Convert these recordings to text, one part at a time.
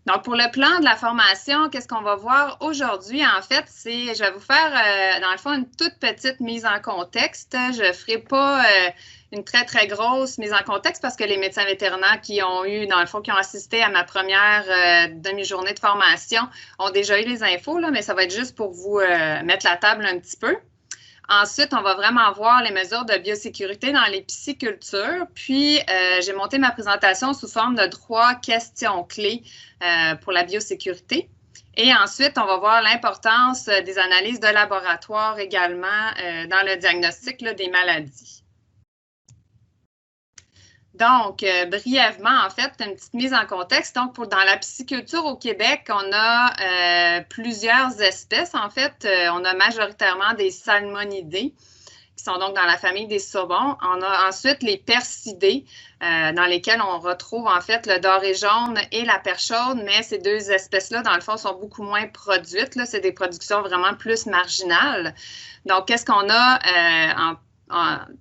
Donc, pour le plan de la formation, qu'est-ce qu'on va voir aujourd'hui? En fait, je vais vous faire, dans le fond, une toute petite mise en contexte. Je ne ferai pas une très, très grosse mise en contexte parce que les médecins vétérinaires qui ont eu, dans le fond, qui ont assisté à ma première demi-journée de formation ont déjà eu les infos, là, mais ça va être juste pour vous mettre la table un petit peu. Ensuite, on va vraiment voir les mesures de biosécurité dans les piscicultures. Puis, j'ai monté ma présentation sous forme de 3 questions clés pour la biosécurité. Et ensuite, on va voir l'importance des analyses de laboratoire également dans le diagnostic là, des maladies. Donc, brièvement, en fait, une petite mise en contexte. Donc, dans la pisciculture au Québec, on a plusieurs espèces. En fait, on a majoritairement des salmonidés, qui sont donc dans la famille des saumons. On a ensuite les percidés, dans lesquels on retrouve en fait le doré jaune et la perche chaude, mais ces 2 espèces-là, dans le fond, sont beaucoup moins produites. C'est des productions vraiment plus marginales. Donc, qu'est-ce qu'on a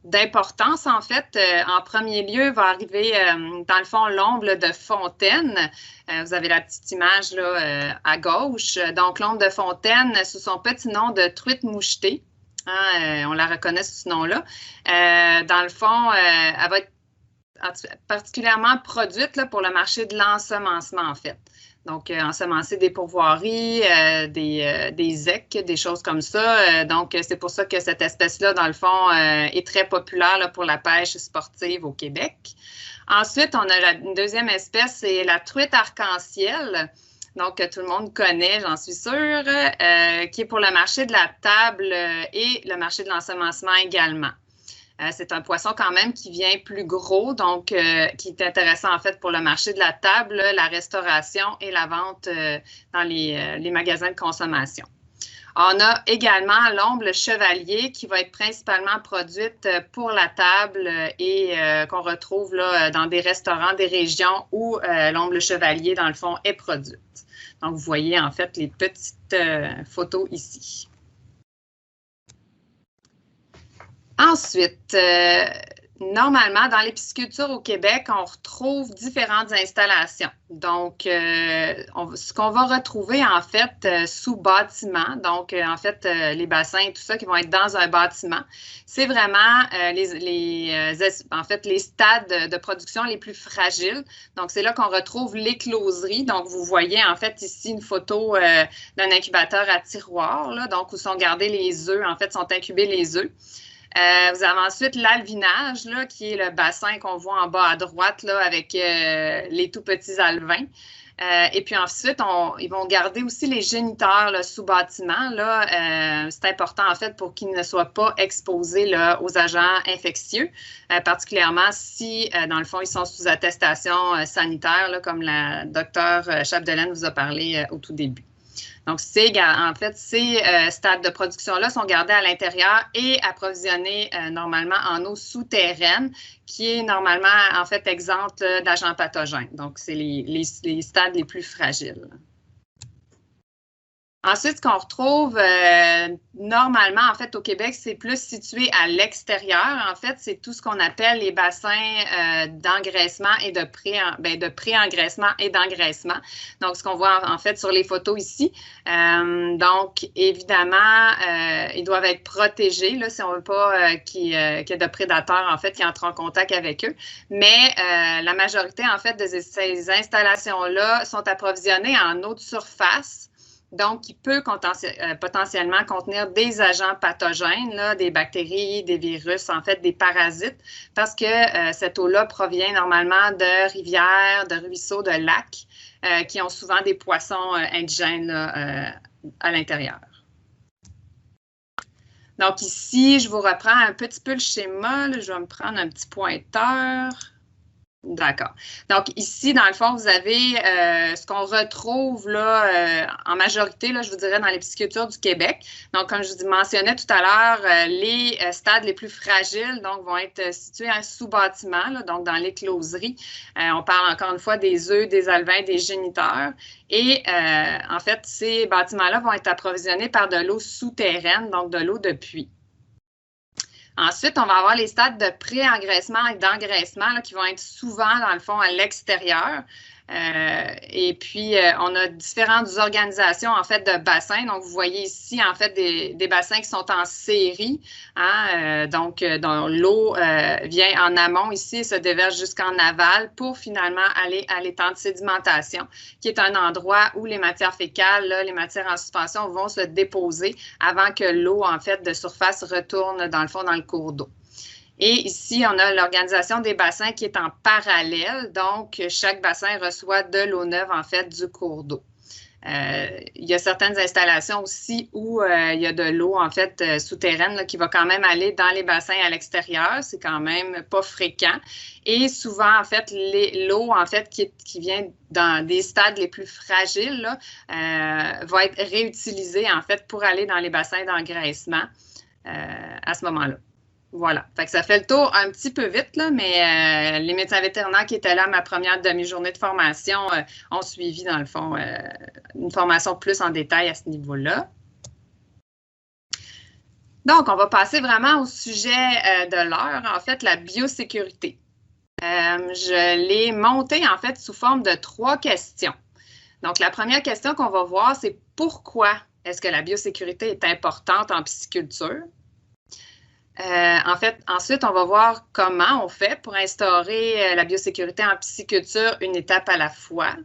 d'importance, en fait? En premier lieu, va arriver, dans le fond, l'omble de fontaine. Vous avez la petite image là, à gauche. Donc, l'omble de fontaine, sous son petit nom de truite mouchetée. On la reconnaît sous ce nom-là. Dans le fond, elle va être particulièrement produite là, pour le marché de l'ensemencement, en fait. Donc, ensemencer des pourvoiries, des écs, des choses comme ça. Donc, c'est pour ça que cette espèce-là, dans le fond, est très populaire là, pour la pêche sportive au Québec. Ensuite, on a une deuxième espèce, c'est la truite arc-en-ciel. Donc, tout le monde connaît, j'en suis sûre, qui est pour le marché de la table et le marché de l'ensemencement également. C'est un poisson quand même qui vient plus gros, donc qui est intéressant en fait pour le marché de la table, la restauration et la vente dans les magasins de consommation. On a également l'omble chevalier qui va être principalement produite pour la table et qu'on retrouve là, dans des restaurants des régions où l'omble chevalier, dans le fond, est produite. Donc, vous voyez en fait les petites photos ici. Ensuite, normalement, dans les piscicultures au Québec, on retrouve différentes installations. Donc, ce qu'on va retrouver, en fait, sous bâtiment, donc, en fait, les bassins et tout ça qui vont être dans un bâtiment, c'est vraiment en fait, les stades de production les plus fragiles. Donc, c'est là qu'on retrouve l'écloserie. Donc, vous voyez, en fait, ici, une photo d'un incubateur à tiroir, là, donc, où sont gardés les œufs, en fait, sont incubés les œufs. Vous avez ensuite l'alvinage, là, qui est le bassin qu'on voit en bas à droite là, avec les tout petits alevins. Et puis ensuite, ils vont garder aussi les géniteurs là, sous bâtiment. C'est important en fait pour qu'ils ne soient pas exposés là, aux agents infectieux, particulièrement si, dans le fond, ils sont sous attestation sanitaire, là, comme la docteure Chapdelaine vous a parlé au tout début. Donc, en fait, ces stades de production-là sont gardés à l'intérieur et approvisionnés normalement en eau souterraine, qui est normalement, en fait, exempte d'agents pathogènes. Donc, c'est les stades les plus fragiles. Ensuite, ce qu'on retrouve normalement, en fait, au Québec, c'est plus situé à l'extérieur. En fait, c'est tout ce qu'on appelle les bassins d'engraissement et de pré-engraissement et d'engraissement. Donc, ce qu'on voit en fait sur les photos ici. Donc, évidemment, ils doivent être protégés là, si on ne veut pas qu'il y ait de prédateurs, en fait, qui entrent en contact avec eux. Mais la majorité, en fait, de ces installations-là sont approvisionnées en eau de surface. Donc, qui peut potentiellement contenir des agents pathogènes, là, des bactéries, des virus, en fait, des parasites, parce que cette eau-là provient normalement de rivières, de ruisseaux, de lacs, qui ont souvent des poissons indigènes là, à l'intérieur. Donc, ici, je vous reprends un petit peu le schéma. Là, je vais me prendre un petit pointeur. D'accord. Donc, ici, dans le fond, vous avez ce qu'on retrouve là, en majorité, là, je vous dirais, dans les piscicultures du Québec. Donc, comme je vous mentionnais tout à l'heure, les stades les plus fragiles donc, vont être situés sous bâtiment, là, donc dans l'écloserie. On parle encore une fois des œufs, des alevins, des géniteurs. Et en fait, ces bâtiments-là vont être approvisionnés par de l'eau souterraine, donc de l'eau de puits. Ensuite, on va avoir les stades de pré-engraissement et d'engraissement qui vont être souvent, dans le fond, à l'extérieur. Et puis, on a différentes organisations, en fait, de bassins. Donc, vous voyez ici, en fait, des bassins qui sont en série. Hein, donc, dont l'eau vient en amont ici et se déverse jusqu'en aval pour finalement aller à l'étang de sédimentation, qui est un endroit où les matières fécales, là, les matières en suspension vont se déposer avant que l'eau, en fait, de surface retourne, dans le fond, dans le cours d'eau. Et ici, on a l'organisation des bassins qui est en parallèle. Donc, chaque bassin reçoit de l'eau neuve, en fait, du cours d'eau. Il y a certaines installations aussi où il y a de l'eau, en fait, souterraine là, qui va quand même aller dans les bassins à l'extérieur. C'est quand même pas fréquent. Et souvent, en fait, l'eau, en fait, qui vient dans des stades les plus fragiles, là, va être réutilisée, en fait, pour aller dans les bassins d'engraissement à ce moment-là. Voilà. Fait que ça fait le tour un petit peu vite, là, mais les médecins vétérinaires qui étaient là à ma première demi-journée de formation ont suivi, dans le fond, une formation plus en détail à ce niveau-là. Donc, on va passer vraiment au sujet de l'heure, en fait, la biosécurité. Je l'ai montée, en fait, sous forme de 3 questions. Donc, la première question qu'on va voir, c'est pourquoi est-ce que la biosécurité est importante en pisciculture? En fait, ensuite, on va voir comment on fait pour instaurer la biosécurité en pisciculture une étape à la fois.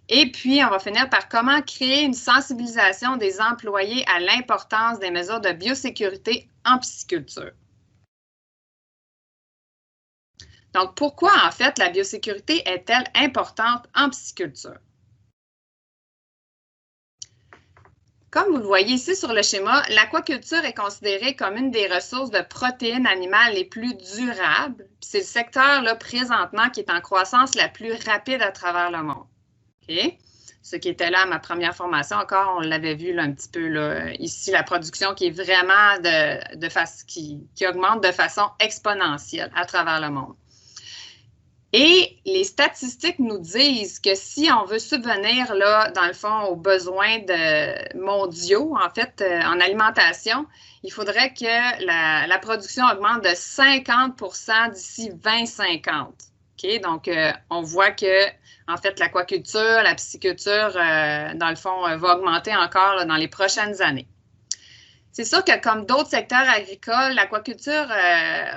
Et puis, on va finir par comment créer une sensibilisation des employés à l'importance des mesures de biosécurité en pisciculture. Donc, pourquoi, en fait, la biosécurité est-elle importante en pisciculture? Comme vous le voyez ici sur le schéma, l'aquaculture est considérée comme une des ressources de protéines animales les plus durables. C'est le secteur là, présentement qui est en croissance la plus rapide à travers le monde. Okay? Ce qui était là à ma première formation, encore, on l'avait vu là, un petit peu là, ici, la production qui est vraiment qui augmente de façon exponentielle à travers le monde. Et les statistiques nous disent que si on veut subvenir, là, dans le fond, aux besoins mondiaux, en fait, en alimentation, il faudrait que la production augmente de 50 % d'ici 2050. Okay? Donc, on voit que, en fait, l'aquaculture, la pisciculture, dans le fond, va augmenter encore là, dans les prochaines années. C'est sûr que comme d'autres secteurs agricoles, l'aquaculture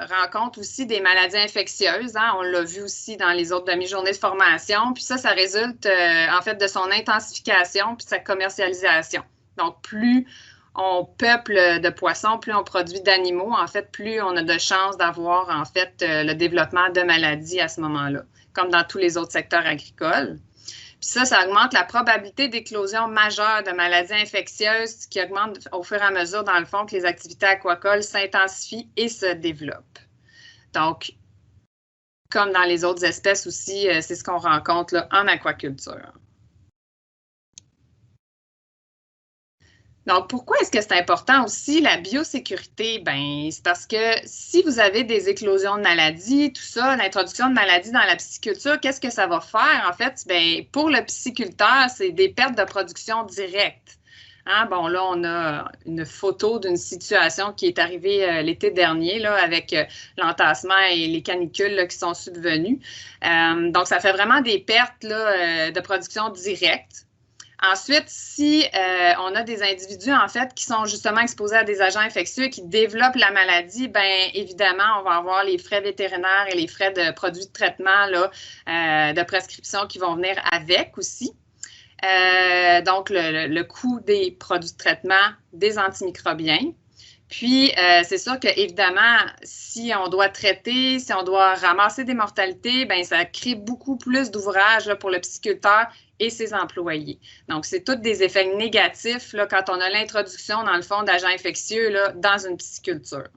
rencontre aussi des maladies infectieuses. Hein? On l'a vu aussi dans les autres demi-journées de formation. Puis ça résulte en fait de son intensification puis de sa commercialisation. Donc, plus on peuple de poissons, plus on produit d'animaux, en fait, plus on a de chances d'avoir en fait le développement de maladies à ce moment-là, comme dans tous les autres secteurs agricoles. Puis ça augmente la probabilité d'éclosion majeure de maladies infectieuses qui augmente au fur et à mesure, dans le fond, que les activités aquacoles s'intensifient et se développent. Donc, comme dans les autres espèces aussi, c'est ce qu'on rencontre là, en aquaculture. Donc, pourquoi est-ce que c'est important aussi la biosécurité? Bien, c'est parce que si vous avez des éclosions de maladies, tout ça, l'introduction de maladies dans la pisciculture, qu'est-ce que ça va faire? En fait, bien, pour le pisciculteur, c'est des pertes de production directes. Hein? Bon, là, on a une photo d'une situation qui est arrivée l'été dernier là, avec l'entassement et les canicules là, qui sont subvenues. Donc, ça fait vraiment des pertes là, de production directe. Ensuite, si on a des individus, en fait, qui sont justement exposés à des agents infectieux qui développent la maladie, bien évidemment, on va avoir les frais vétérinaires et les frais de produits de traitement, là, de prescription qui vont venir avec aussi. Donc, le coût des produits de traitement, des antimicrobiens. Puis, c'est sûr qu'évidemment, si on doit traiter, si on doit ramasser des mortalités, bien, ça crée beaucoup plus d'ouvrages pour le pisciculteur et ses employés. Donc, c'est tous des effets négatifs là, quand on a l'introduction, dans le fond, d'agents infectieux là, dans une pisciculture.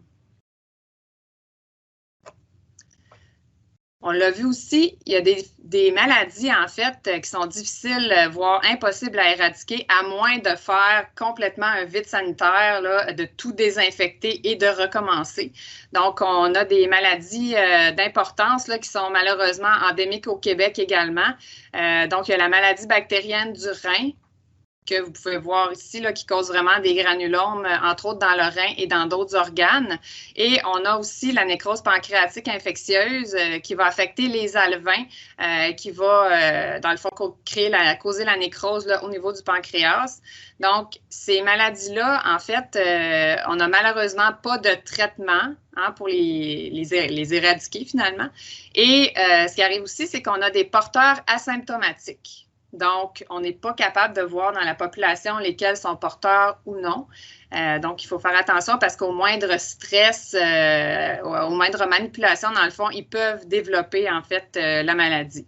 On l'a vu aussi, il y a des maladies, en fait, qui sont difficiles, voire impossibles à éradiquer, à moins de faire complètement un vide sanitaire, là, de tout désinfecter et de recommencer. Donc, on a des maladies d'importance là, qui sont malheureusement endémiques au Québec également. Donc, il y a la maladie bactérienne du rein, que vous pouvez voir ici, là, qui causent vraiment des granulomes, entre autres dans le rein et dans d'autres organes. Et on a aussi la nécrose pancréatique infectieuse qui va affecter les alevins, qui va, dans le fond, causer la nécrose là, au niveau du pancréas. Donc, ces maladies-là, en fait, on n'a malheureusement pas de traitement pour les éradiquer finalement. Et ce qui arrive aussi, c'est qu'on a des porteurs asymptomatiques. Donc, on n'est pas capable de voir dans la population lesquels sont porteurs ou non. Donc, il faut faire attention parce qu'au moindre stress, aux moindres manipulations, dans le fond, ils peuvent développer, en fait, la maladie.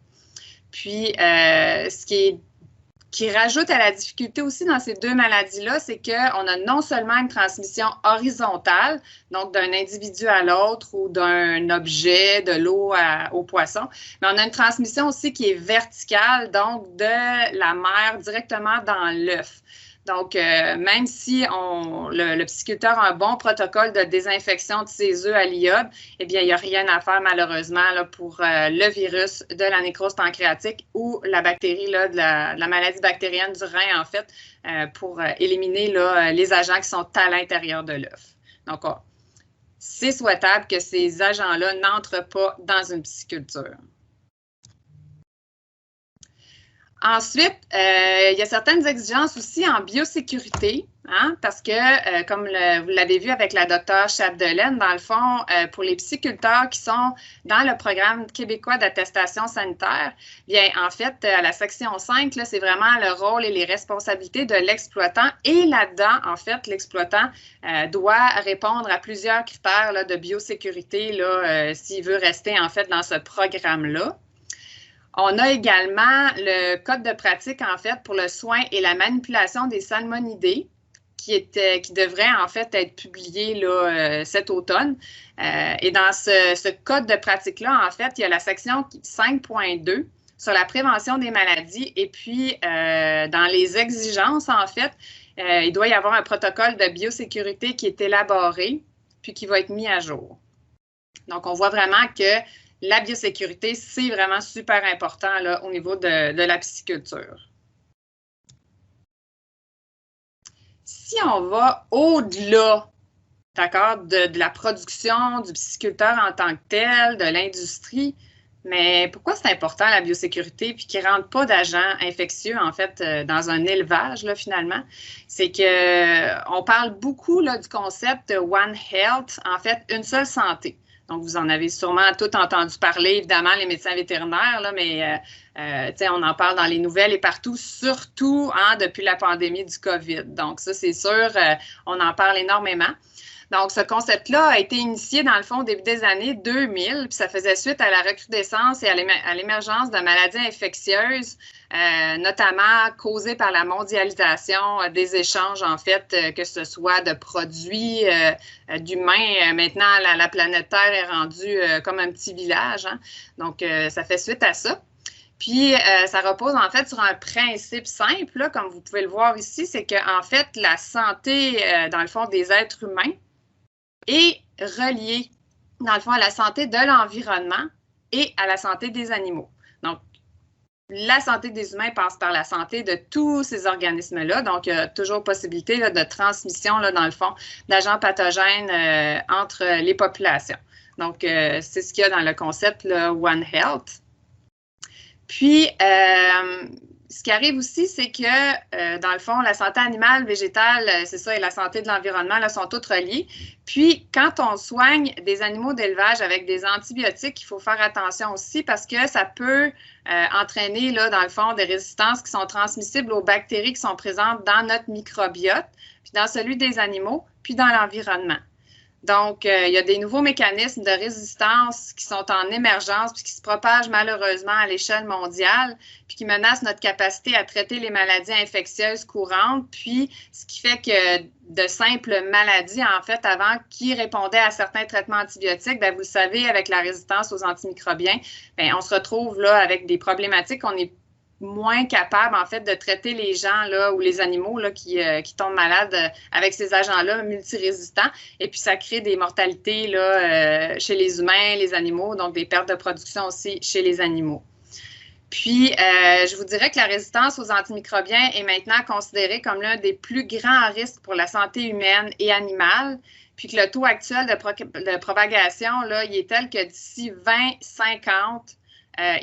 Puis, ce qui rajoute à la difficulté aussi dans ces deux maladies-là, c'est qu'on a non seulement une transmission horizontale, donc d'un individu à l'autre ou d'un objet, de l'eau au poisson, mais on a une transmission aussi qui est verticale, donc de la mère directement dans l'œuf. Donc, même si le pisciculteur a un bon protocole de désinfection de ses œufs à l'iode, eh bien, il n'y a rien à faire malheureusement là, pour le virus de la nécrose pancréatique ou la bactérie là, de la maladie bactérienne du rein, en fait, pour éliminer là, les agents qui sont à l'intérieur de l'œuf. Donc, c'est souhaitable que ces agents-là n'entrent pas dans une pisciculture. Ensuite, il y a certaines exigences aussi en biosécurité, parce que, comme vous l'avez vu avec la docteure Chapdelaine, dans le fond, pour les pisciculteurs qui sont dans le programme québécois d'attestation sanitaire, bien, en fait, à la section 5, c'est vraiment le rôle et les responsabilités de l'exploitant. Et là-dedans, en fait, l'exploitant doit répondre à plusieurs critères là, de biosécurité s'il veut rester, en fait, dans ce programme-là. On a également le code de pratique, en fait, pour le soin et la manipulation des salmonidés qui devrait, en fait, être publié là, cet automne. Et dans ce code de pratique-là, en fait, il y a la section 5.2 sur la prévention des maladies. Et puis, dans les exigences, en fait, il doit y avoir un protocole de biosécurité qui est élaboré puis qui va être mis à jour. Donc, on voit vraiment que la biosécurité, c'est vraiment super important là, au niveau de la pisciculture. Si on va au-delà, d'accord, de la production du pisciculteur en tant que tel, de l'industrie, mais pourquoi c'est important la biosécurité puis qu'il ne rentre pas d'agents infectieux, en fait, dans un élevage, là, finalement? C'est qu'on parle beaucoup là, du concept One Health, en fait, une seule santé. Donc, vous en avez sûrement tout entendu parler, évidemment, les médecins vétérinaires, là, mais on en parle dans les nouvelles et partout, surtout depuis la pandémie du COVID. Donc, ça, c'est sûr, on en parle énormément. Donc, ce concept-là a été initié, dans le fond, au début des années 2000, puis ça faisait suite à la recrudescence et à l'émergence de maladies infectieuses, notamment causées par la mondialisation des échanges, en fait, que ce soit de produits, d'humains. Maintenant, la planète Terre est rendue comme un petit village. Donc, ça fait suite à ça. Puis, ça repose en fait sur un principe simple, là, comme vous pouvez le voir ici, c'est qu'en fait, la santé, dans le fond, des êtres humains est reliée, dans le fond, à la santé de l'environnement et à la santé des animaux. Donc, la santé des humains passe par la santé de tous ces organismes-là. Donc, il y a toujours possibilité là, de transmission, là, dans le fond, d'agents pathogènes entre les populations. Donc, c'est ce qu'il y a dans le concept là, One Health. Puis, ce qui arrive aussi, c'est que, dans le fond, la santé animale, végétale, c'est ça, et la santé de l'environnement, là, sont toutes reliées. Puis, quand on soigne des animaux d'élevage avec des antibiotiques, il faut faire attention aussi parce que ça peut entraîner, là, dans le fond, des résistances qui sont transmissibles aux bactéries qui sont présentes dans notre microbiote, puis dans celui des animaux, puis dans l'environnement. Donc, il y a des nouveaux mécanismes de résistance qui sont en émergence puis qui se propagent malheureusement à l'échelle mondiale puis qui menacent notre capacité à traiter les maladies infectieuses courantes. Puis, ce qui fait que de simples maladies, en fait, avant qui répondaient à certains traitements antibiotiques, bien, vous le savez, avec la résistance aux antimicrobiens, bien, on se retrouve là avec des problématiques qu'on est moins capable, en fait, de traiter les gens là, ou les animaux là, qui tombent malades avec ces agents-là multirésistants. Et puis, ça crée des mortalités là, chez les humains, les animaux, donc des pertes de production aussi chez les animaux. Puis, je vous dirais que la résistance aux antimicrobiens est maintenant considérée comme l'un des plus grands risques pour la santé humaine et animale, puis que le taux actuel de propagation, là, il est tel que d'ici 2050,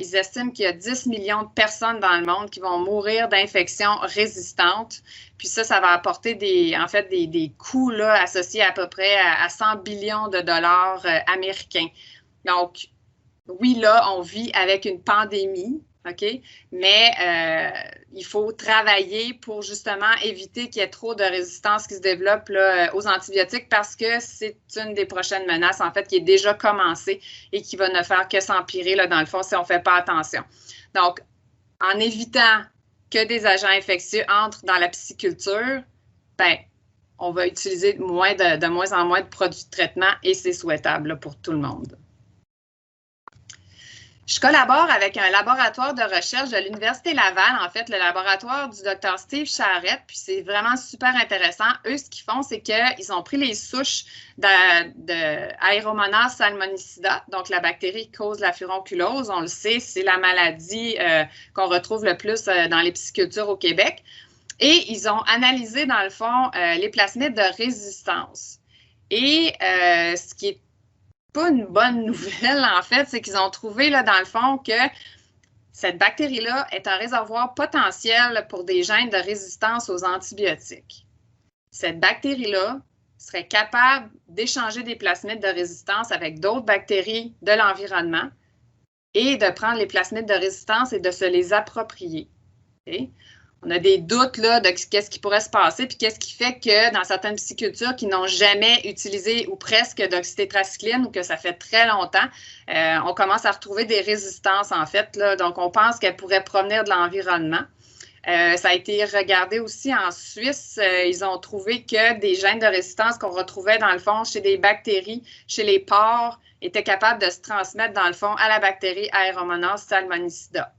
ils estiment qu'il y a 10 millions de personnes dans le monde qui vont mourir d'infections résistantes. Puis ça va apporter des coûts là, associés à peu près à 100 billions de dollars américains. Donc, oui, là, on vit avec une pandémie, OK? Mais il faut travailler pour justement éviter qu'il y ait trop de résistance qui se développe là, aux antibiotiques parce que c'est une des prochaines menaces, en fait, qui est déjà commencée et qui va ne faire que s'empirer, là, dans le fond, si on ne fait pas attention. Donc, en évitant que des agents infectieux entrent dans la pisciculture, ben, on va utiliser de moins en moins de produits de traitement et c'est souhaitable là, pour tout le monde. Je collabore avec un laboratoire de recherche de l'Université Laval, en fait, le laboratoire du Dr Steve Charette, puis c'est vraiment super intéressant. Eux, ce qu'ils font, c'est qu'ils ont pris les souches d'Aeromonas salmonicida, donc la bactérie qui cause la furonculose. On le sait, c'est la maladie qu'on retrouve le plus dans les piscicultures au Québec. Et ils ont analysé, dans le fond, les plasmides de résistance. Et ce qui est pas une bonne nouvelle, en fait, c'est qu'ils ont trouvé, là, dans le fond, que cette bactérie-là est un réservoir potentiel pour des gènes de résistance aux antibiotiques. Cette bactérie-là serait capable d'échanger des plasmides de résistance avec d'autres bactéries de l'environnement et de prendre les plasmides de résistance et de se les approprier. Okay? On a des doutes là, de qu'est-ce qui pourrait se passer, puis qu'est-ce qui fait que dans certaines piscicultures qui n'ont jamais utilisé ou presque d'oxytétracycline ou que ça fait très longtemps, on commence à retrouver des résistances en fait. Là, donc, on pense qu'elles pourraient provenir de l'environnement. Ça a été regardé aussi en Suisse. Ils ont trouvé que des gènes de résistance qu'on retrouvait dans le fond chez des bactéries, chez les porcs, étaient capables de se transmettre dans le fond à la bactérie Aeromonas salmonicida.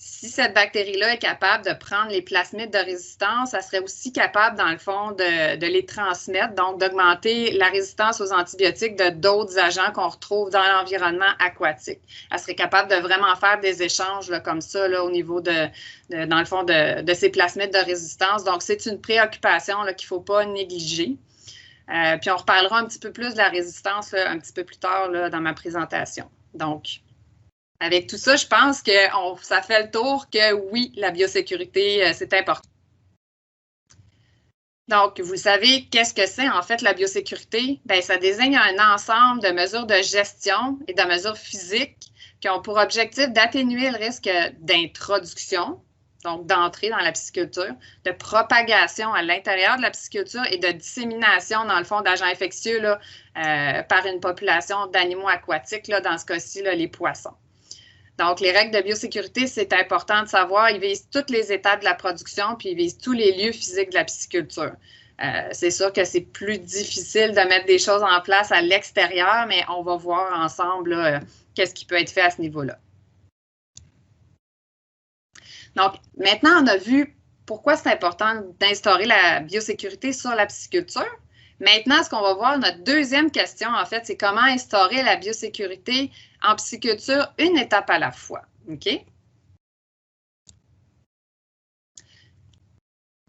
Si cette bactérie-là est capable de prendre les plasmides de résistance, elle serait aussi capable, dans le fond, de les transmettre, donc d'augmenter la résistance aux antibiotiques de d'autres agents qu'on retrouve dans l'environnement aquatique. Elle serait capable de vraiment faire des échanges là, comme ça là, au niveau dans le fond, de ces plasmides de résistance. Donc, c'est une préoccupation qu'il ne faut pas négliger. Puis, on reparlera un petit peu plus de la résistance là, un petit peu plus tard là, dans ma présentation. Donc, avec tout ça, je pense que ça fait le tour que oui, la biosécurité, c'est important. Donc, vous savez, qu'est-ce que c'est en fait la biosécurité? Bien, ça désigne un ensemble de mesures de gestion et de mesures physiques qui ont pour objectif d'atténuer le risque d'introduction, donc d'entrée dans la pisciculture, de propagation à l'intérieur de la pisciculture et de dissémination, dans le fond, d'agents infectieux là, par une population d'animaux aquatiques, là, dans ce cas-ci, les poissons. Donc, les règles de biosécurité, c'est important de savoir, ils visent toutes les étapes de la production, puis ils visent tous les lieux physiques de la pisciculture. C'est sûr que c'est plus difficile de mettre des choses en place à l'extérieur, mais on va voir ensemble qu'est-ce qui peut être fait à ce niveau-là. Donc, maintenant, on a vu pourquoi c'est important d'instaurer la biosécurité sur la pisciculture. Maintenant, ce qu'on va voir, notre deuxième question, en fait, c'est comment instaurer la biosécurité en pisciculture une étape à la fois. OK?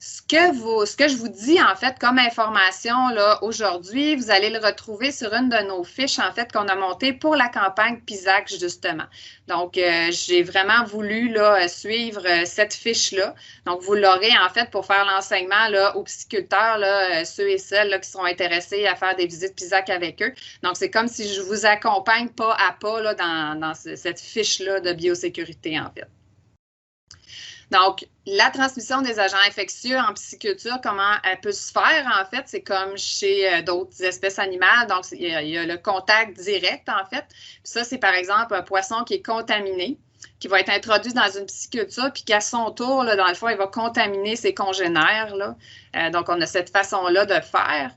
Ce que je vous dis, en fait, comme information là aujourd'hui, vous allez le retrouver sur une de nos fiches, en fait, qu'on a montées pour la campagne PISAC, justement. Donc, j'ai vraiment voulu là, suivre cette fiche-là. Donc, vous l'aurez, en fait, pour faire l'enseignement là, aux pisciculteurs, là, ceux et celles là, qui seront intéressés à faire des visites PISAC avec eux. Donc, c'est comme si je vous accompagne pas à pas là, dans cette fiche-là de biosécurité, en fait. Donc, la transmission des agents infectieux en pisciculture, comment elle peut se faire, en fait, c'est comme chez d'autres espèces animales. Donc, il y a le contact direct, en fait. Puis ça, c'est par exemple un poisson qui est contaminé, qui va être introduit dans une pisciculture, puis qu'à son tour, là, dans le fond, il va contaminer ses congénères. Là. Donc, on a cette façon-là de faire.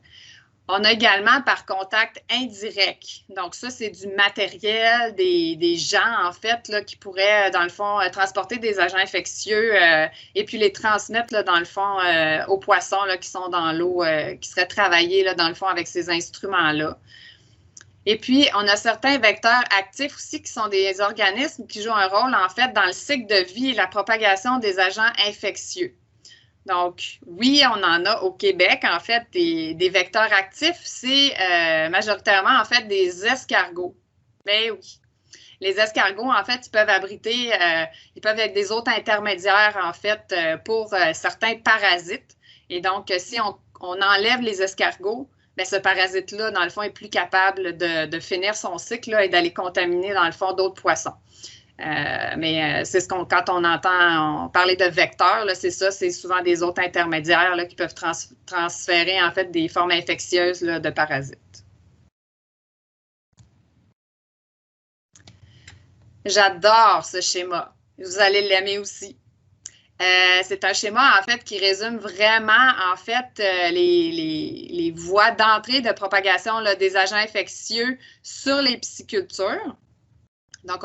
On a également par contact indirect. Donc, ça, c'est du matériel, des gens, en fait, là, qui pourraient, dans le fond, transporter des agents infectieux et puis les transmettre, là, dans le fond, aux poissons là, qui sont dans l'eau, qui seraient travaillés, là, dans le fond, avec ces instruments-là. Et puis, on a certains vecteurs actifs aussi qui sont des organismes qui jouent un rôle, en fait, dans le cycle de vie et la propagation des agents infectieux. Donc, oui, on en a au Québec, en fait, des vecteurs actifs. C'est majoritairement, en fait, des escargots. Ben oui. Les escargots, en fait, ils peuvent abriter, ils peuvent être des hôtes intermédiaires, en fait, pour certains parasites. Et donc, si on enlève les escargots, bien, ce parasite-là, dans le fond, est plus capable de finir son cycle là, et d'aller contaminer, dans le fond, d'autres poissons. Mais c'est quand on entend parler de vecteurs, c'est ça, c'est souvent des hôtes intermédiaires là, qui peuvent transférer, en fait, des formes infectieuses là, de parasites. J'adore ce schéma. Vous allez l'aimer aussi. C'est un schéma, en fait, qui résume vraiment, en fait, les voies d'entrée de propagation là, des agents infectieux sur les piscicultures. Donc,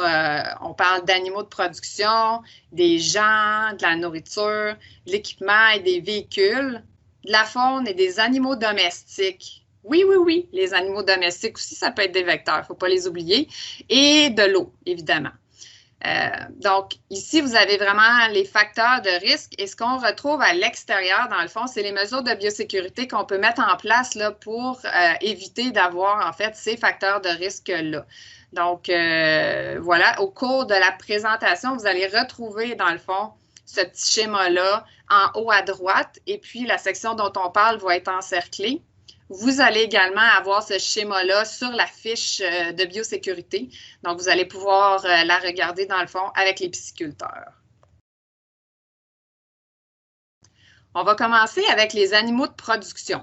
on parle d'animaux de production, des gens, de la nourriture, de l'équipement et des véhicules, de la faune et des animaux domestiques. Oui, oui, oui, les animaux domestiques aussi, ça peut être des vecteurs, il ne faut pas les oublier. Et de l'eau, évidemment. Donc, ici, vous avez vraiment les facteurs de risque. Et ce qu'on retrouve à l'extérieur, dans le fond, c'est les mesures de biosécurité qu'on peut mettre en place là, pour éviter d'avoir, en fait, ces facteurs de risque-là. Donc, voilà, au cours de la présentation, vous allez retrouver, dans le fond, ce petit schéma-là en haut à droite. Et puis, la section dont on parle va être encerclée. Vous allez également avoir ce schéma-là sur la fiche de biosécurité. Donc, vous allez pouvoir la regarder dans le fond avec les pisciculteurs. On va commencer avec les animaux de production.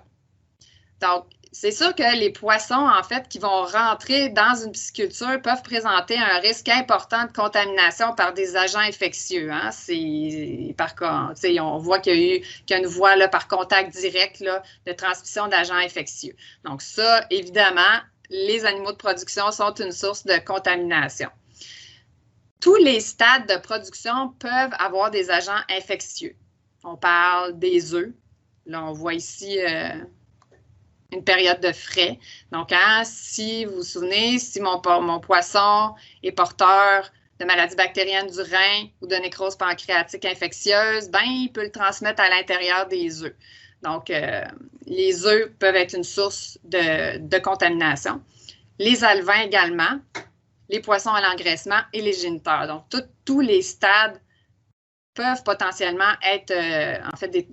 Donc, c'est sûr que les poissons, en fait, qui vont rentrer dans une pisciculture peuvent présenter un risque important de contamination par des agents infectieux. Hein? On voit qu'il y a une voie là, par contact direct là, de transmission d'agents infectieux. Donc ça, évidemment, les animaux de production sont une source de contamination. Tous les stades de production peuvent avoir des agents infectieux. On parle des œufs. Là, on voit ici une période de frais. Donc, si vous vous souvenez, si mon poisson est porteur de maladies bactériennes du rein ou de nécrose pancréatique infectieuse, ben, il peut le transmettre à l'intérieur des œufs. Donc, les œufs peuvent être une source de contamination. Les alevins également, les poissons à l'engraissement et les géniteurs. Donc, tous les stades peuvent potentiellement être, en fait,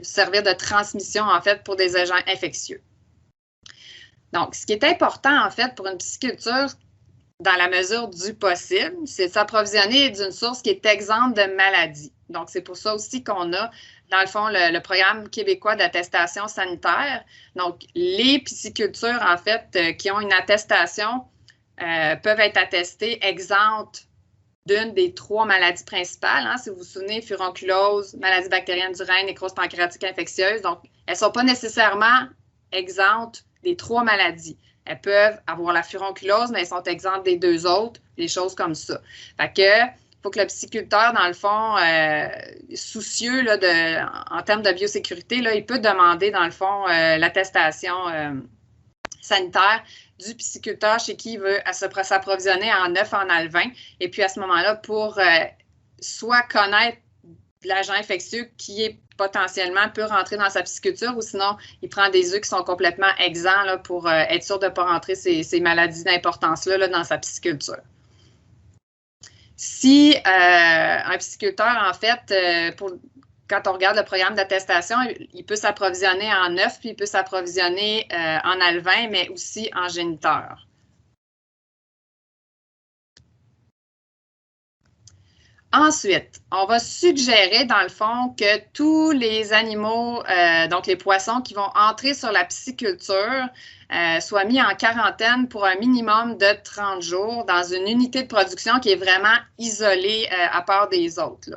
servir de transmission, en fait, pour des agents infectieux. Donc, ce qui est important, en fait, pour une pisciculture, dans la mesure du possible, c'est de s'approvisionner d'une source qui est exempte de maladies. Donc, c'est pour ça aussi qu'on a, dans le fond, le programme québécois d'attestation sanitaire. Donc, les piscicultures, en fait, qui ont une attestation peuvent être attestées exemptes d'une des 3 maladies principales. Hein, si vous vous souvenez, furonculose, maladie bactérienne du rein, nécrose pancréatique infectieuse. Donc, elles ne sont pas nécessairement exemptes des 3 maladies. Elles peuvent avoir la furonculose, mais elles sont exemptes des 2 autres, des choses comme ça. Fait que, il faut que le pisciculteur, dans le fond, soucieux là, en termes de biosécurité, là, il peut demander, dans le fond, l'attestation sanitaire du pisciculteur chez qui il veut s'approvisionner en œufs en alevin. Et puis, à ce moment-là, pour soit connaître l'agent infectieux qui est potentiellement peut rentrer dans sa pisciculture ou sinon, il prend des œufs qui sont complètement exempts là, pour être sûr de ne pas rentrer ces maladies d'importance-là là, dans sa pisciculture. Si un pisciculteur, en fait, quand on regarde le programme d'attestation, il peut s'approvisionner en œufs, puis il peut s'approvisionner en alevin, mais aussi en géniteur. Ensuite, on va suggérer, dans le fond, que tous les animaux, donc les poissons qui vont entrer sur la pisciculture, soient mis en quarantaine pour un minimum de 30 jours dans une unité de production qui est vraiment isolée à part des autres. Là.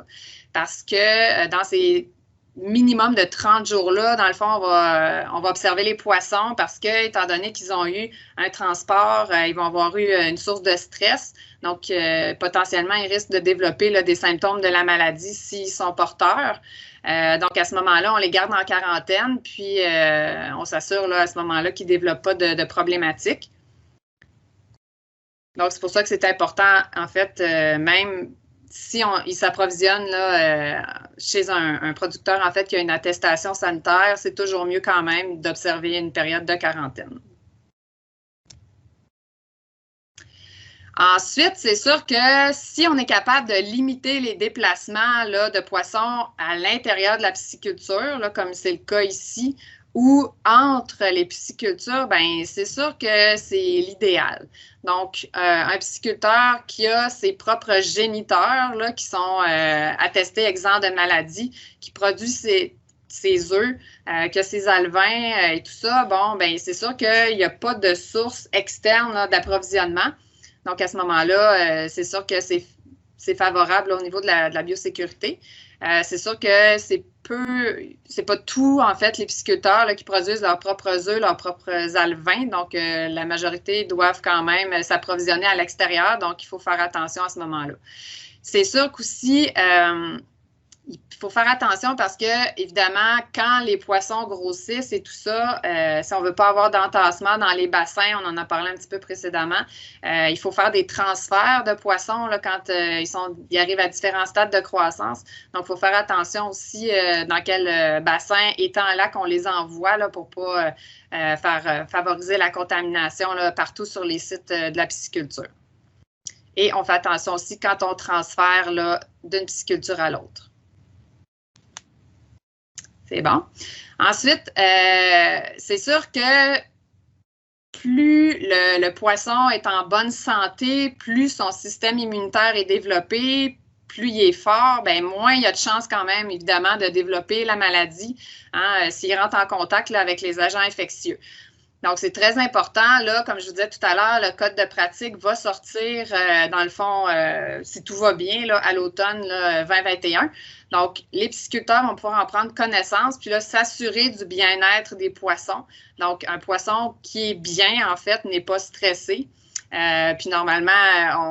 Parce que dans ces minimum de 30 jours-là, dans le fond, on va observer les poissons parce que, étant donné qu'ils ont eu un transport, ils vont avoir eu une source de stress. Donc, potentiellement, ils risquent de développer là, des symptômes de la maladie s'ils sont porteurs. Donc, à ce moment-là, on les garde en quarantaine, puis on s'assure là, à ce moment-là qu'ils ne développent pas de problématiques. Donc, c'est pour ça que c'est important, en fait, même si il s'approvisionne chez un producteur, en fait, qui a une attestation sanitaire, c'est toujours mieux quand même d'observer une période de quarantaine. Ensuite, c'est sûr que si on est capable de limiter les déplacements là, de poissons à l'intérieur de la pisciculture, là, comme c'est le cas ici, ou entre les piscicultures, ben c'est sûr que c'est l'idéal. Donc, un pisciculteur qui a ses propres géniteurs là, qui sont attestés exempts de maladie, qui produit ses œufs, que ses alevins et tout ça, bon, ben c'est sûr qu'il n'y a pas de source externe d'approvisionnement. Donc, à ce moment-là, c'est sûr que c'est favorable là, au niveau de la biosécurité. C'est sûr que c'est pas tout, en fait, les pisciculteurs là, qui produisent leurs propres œufs, leurs propres alevins. Donc, la majorité doivent quand même s'approvisionner à l'extérieur. Donc, il faut faire attention à ce moment-là. C'est sûr qu'aussi, il faut faire attention parce que, évidemment, quand les poissons grossissent et tout ça, si on ne veut pas avoir d'entassement dans les bassins, on en a parlé un petit peu précédemment, il faut faire des transferts de poissons là, quand ils arrivent à différents stades de croissance. Donc, il faut faire attention aussi dans quel bassin, étant là qu'on les envoie là, pour ne pas favoriser la contamination là, partout sur les sites de la pisciculture. Et on fait attention aussi quand on transfère d'une pisciculture à l'autre. C'est bon. Ensuite, c'est sûr que plus le poisson est en bonne santé, plus son système immunitaire est développé, plus il est fort, bien, moins il y a de chances quand même, évidemment, de développer la maladie s'il rentre en contact là, avec les agents infectieux. Donc, c'est très important. Là, comme je vous disais tout à l'heure, le code de pratique va sortir, dans le fond, si tout va bien, là, à l'automne 2021. Donc, les pisciculteurs vont pouvoir en prendre connaissance, puis là, s'assurer du bien-être des poissons. Donc, un poisson qui est bien, en fait, n'est pas stressé. Puis normalement,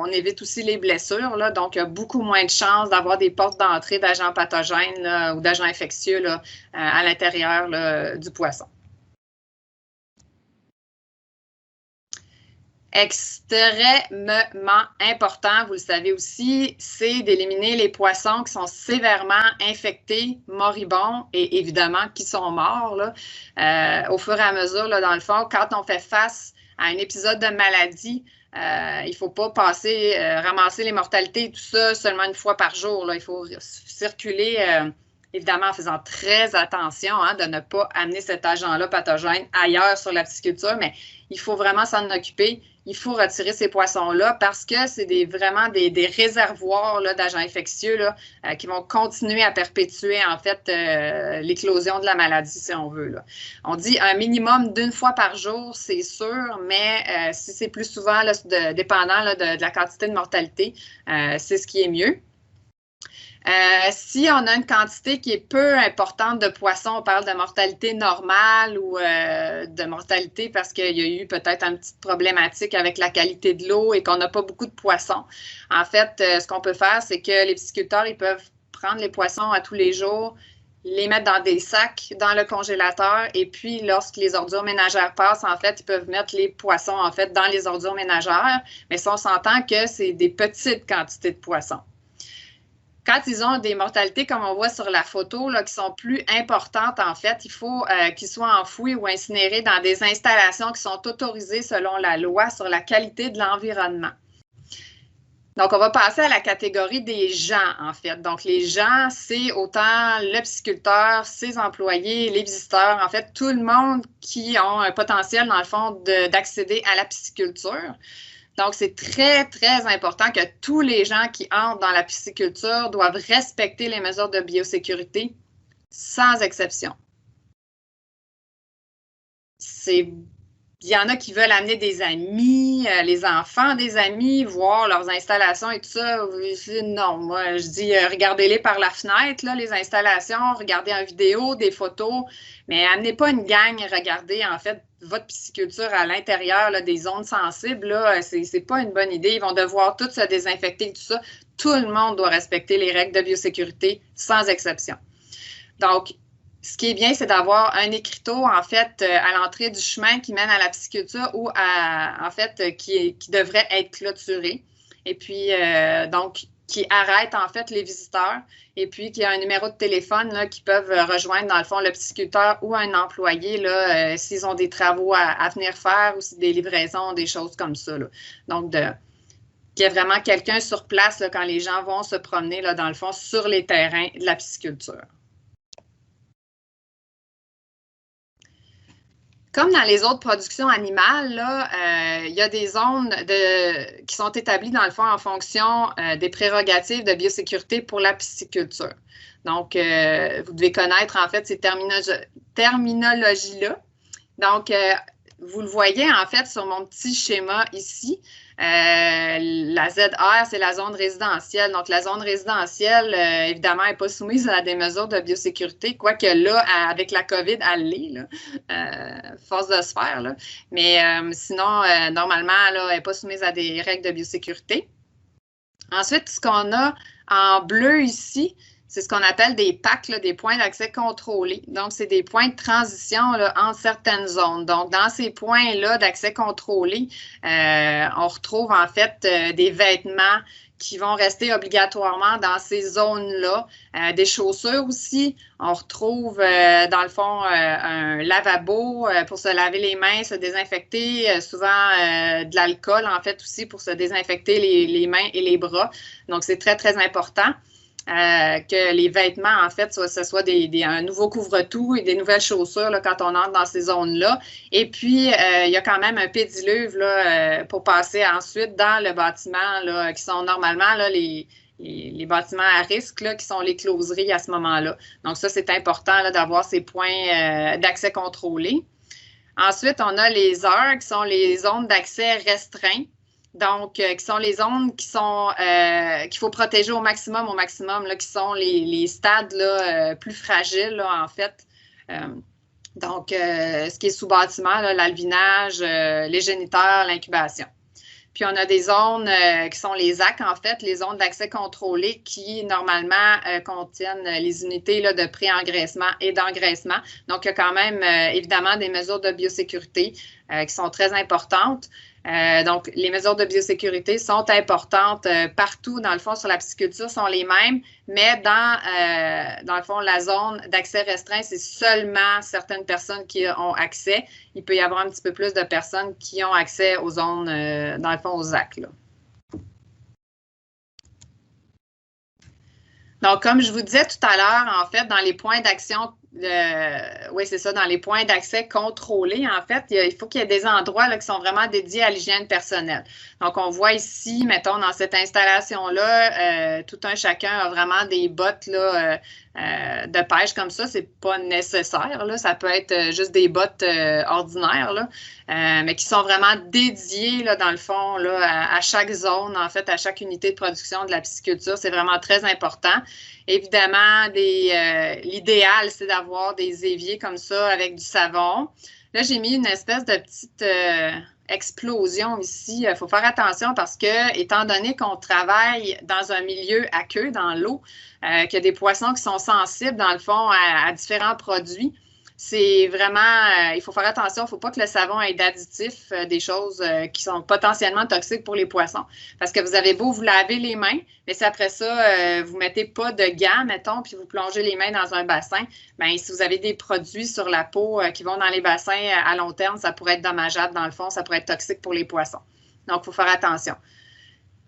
on évite aussi les blessures, là, donc il y a beaucoup moins de chances d'avoir des portes d'entrée d'agents pathogènes là, ou d'agents infectieux là, à l'intérieur du poisson. Extrêmement important, vous le savez aussi, c'est d'éliminer les poissons qui sont sévèrement infectés, moribonds et évidemment qui sont morts là, au fur et à mesure, là, dans le fond, quand on fait face à un épisode de maladie, il ne faut pas ramasser les mortalités et tout ça seulement une fois par jour. Là. Il faut circuler, évidemment, en faisant très attention de ne pas amener cet agent-là pathogène ailleurs sur la pisciculture, mais il faut vraiment s'en occuper. Il faut retirer ces poissons-là parce que c'est vraiment des réservoirs d'agents infectieux là, qui vont continuer à perpétuer, en fait, l'éclosion de la maladie, si on veut. Là. On dit un minimum d'une fois par jour, c'est sûr, mais si c'est plus souvent, là, dépendant là, de la quantité de mortalité, c'est ce qui est mieux. Si on a une quantité qui est peu importante de poissons, on parle de mortalité normale ou de mortalité parce qu'il y a eu peut-être une petite problématique avec la qualité de l'eau et qu'on n'a pas beaucoup de poissons. En fait, ce qu'on peut faire, c'est que les pisciculteurs, ils peuvent prendre les poissons à tous les jours, les mettre dans des sacs dans le congélateur et puis lorsque les ordures ménagères passent, en fait, ils peuvent mettre les poissons, en fait, dans les ordures ménagères. Mais si on s'entend que c'est des petites quantités de poissons. Quand ils ont des mortalités, comme on voit sur la photo, là, qui sont plus importantes, en fait, il faut qu'ils soient enfouis ou incinérés dans des installations qui sont autorisées selon la loi sur la qualité de l'environnement. Donc, on va passer à la catégorie des gens, en fait. Donc, les gens, c'est autant le pisciculteur, ses employés, les visiteurs, en fait, tout le monde qui ont un potentiel, dans le fond, d'accéder à la pisciculture. Donc, c'est très, très important que tous les gens qui entrent dans la pisciculture doivent respecter les mesures de biosécurité sans exception. Il y en a qui veulent amener des amis, les enfants des amis, voir leurs installations et tout ça. Non, moi, je dis, regardez-les par la fenêtre, là, les installations, regardez en vidéo, des photos, mais amenez pas une gang, regardez, en fait, votre pisciculture à l'intérieur des zones sensibles, là, c'est pas une bonne idée. Ils vont devoir tous se désinfecter et tout ça. Tout le monde doit respecter les règles de biosécurité sans exception. Donc, ce qui est bien, c'est d'avoir un écriteau, en fait, à l'entrée du chemin qui mène à la pisciculture ou, en fait, qui devrait être clôturé. Et puis, donc, qui arrête, en fait, les visiteurs. Et puis, qui a un numéro de téléphone là, qui peuvent rejoindre, dans le fond, le pisciculteur ou un employé là, s'ils ont des travaux à venir faire ou des livraisons, des choses comme ça. Là. Donc, qu'il y ait vraiment quelqu'un sur place là, quand les gens vont se promener, là, dans le fond, sur les terrains de la pisciculture. Comme dans les autres productions animales, là, il y a des zones qui sont établies, dans le fond, en fonction des prérogatives de biosécurité pour la pisciculture. Donc, vous devez connaître, en fait, ces terminologies-là. Donc, vous le voyez, en fait, sur mon petit schéma ici. La ZR, c'est la zone résidentielle. Donc, la zone résidentielle, évidemment, n'est pas soumise à des mesures de biosécurité, quoique là, avec la COVID, elle l'est, force de se faire. Là. Mais sinon, normalement, là, elle n'est pas soumise à des règles de biosécurité. Ensuite, ce qu'on a en bleu ici, c'est ce qu'on appelle des PAC, là, des points d'accès contrôlés. Donc, c'est des points de transition là, entre certaines zones. Donc, dans ces points-là d'accès contrôlé, on retrouve en fait des vêtements qui vont rester obligatoirement dans ces zones-là. Des chaussures aussi. On retrouve, dans le fond, un lavabo pour se laver les mains, se désinfecter. Souvent, de l'alcool, en fait, aussi pour se désinfecter les mains et les bras. Donc, c'est très, très important. Que les vêtements, en fait, ce soit un nouveau couvre-tout et des nouvelles chaussures là, quand on entre dans ces zones-là. Et puis, il y a quand même un pédiluve là, pour passer ensuite dans le bâtiment, là, qui sont normalement là, les bâtiments à risque, là, qui sont les closeries à ce moment-là. Donc, ça, c'est important d'avoir ces points d'accès contrôlés. Ensuite, on a les heures, qui sont les zones d'accès restreints. Donc, qui sont les zones qu'il faut protéger au maximum, là, qui sont les stades là, plus fragiles, là, en fait. Donc, ce qui est sous bâtiment, l'alvinage, les géniteurs, l'incubation. Puis, on a des zones qui sont les AC, en fait, les zones d'accès contrôlé qui, normalement, contiennent les unités là, de pré-engraissement et d'engraissement. Donc, il y a quand même, évidemment, des mesures de biosécurité qui sont très importantes. Donc, les mesures de biosécurité sont importantes partout, dans le fond, sur la pisciculture, sont les mêmes, mais dans le fond, la zone d'accès restreint, c'est seulement certaines personnes qui ont accès. Il peut y avoir un petit peu plus de personnes qui ont accès aux zones, dans le fond, aux AC. Là. Donc, comme je vous disais tout à l'heure, en fait, dans les points d'action, oui, c'est ça, dans les points d'accès contrôlés, en fait, il faut qu'il y ait des endroits là, qui sont vraiment dédiés à l'hygiène personnelle. Donc, on voit ici, mettons, dans cette installation-là, tout un chacun a vraiment des bottes là, de pêche comme ça. C'est pas nécessaire, là. Ça peut être juste des bottes ordinaires, là, mais qui sont vraiment dédiées, là, dans le fond, là, à chaque zone, en fait, à chaque unité de production de la pisciculture. C'est vraiment très important. Évidemment, l'idéal, c'est d'avoir des éviers comme ça avec du savon. Là, j'ai mis une espèce de petite explosion ici. Il faut faire attention parce que, étant donné qu'on travaille dans un milieu aqueux, dans l'eau, qu'il y a des poissons qui sont sensibles, dans le fond, à différents produits, c'est vraiment, il faut faire attention, il ne faut pas que le savon ait d'additifs, des choses qui sont potentiellement toxiques pour les poissons. Parce que vous avez beau vous laver les mains, mais si après ça, vous ne mettez pas de gants, mettons, puis vous plongez les mains dans un bassin, bien, si vous avez des produits sur la peau qui vont dans les bassins à long terme, ça pourrait être dommageable dans le fond, ça pourrait être toxique pour les poissons. Donc, il faut faire attention.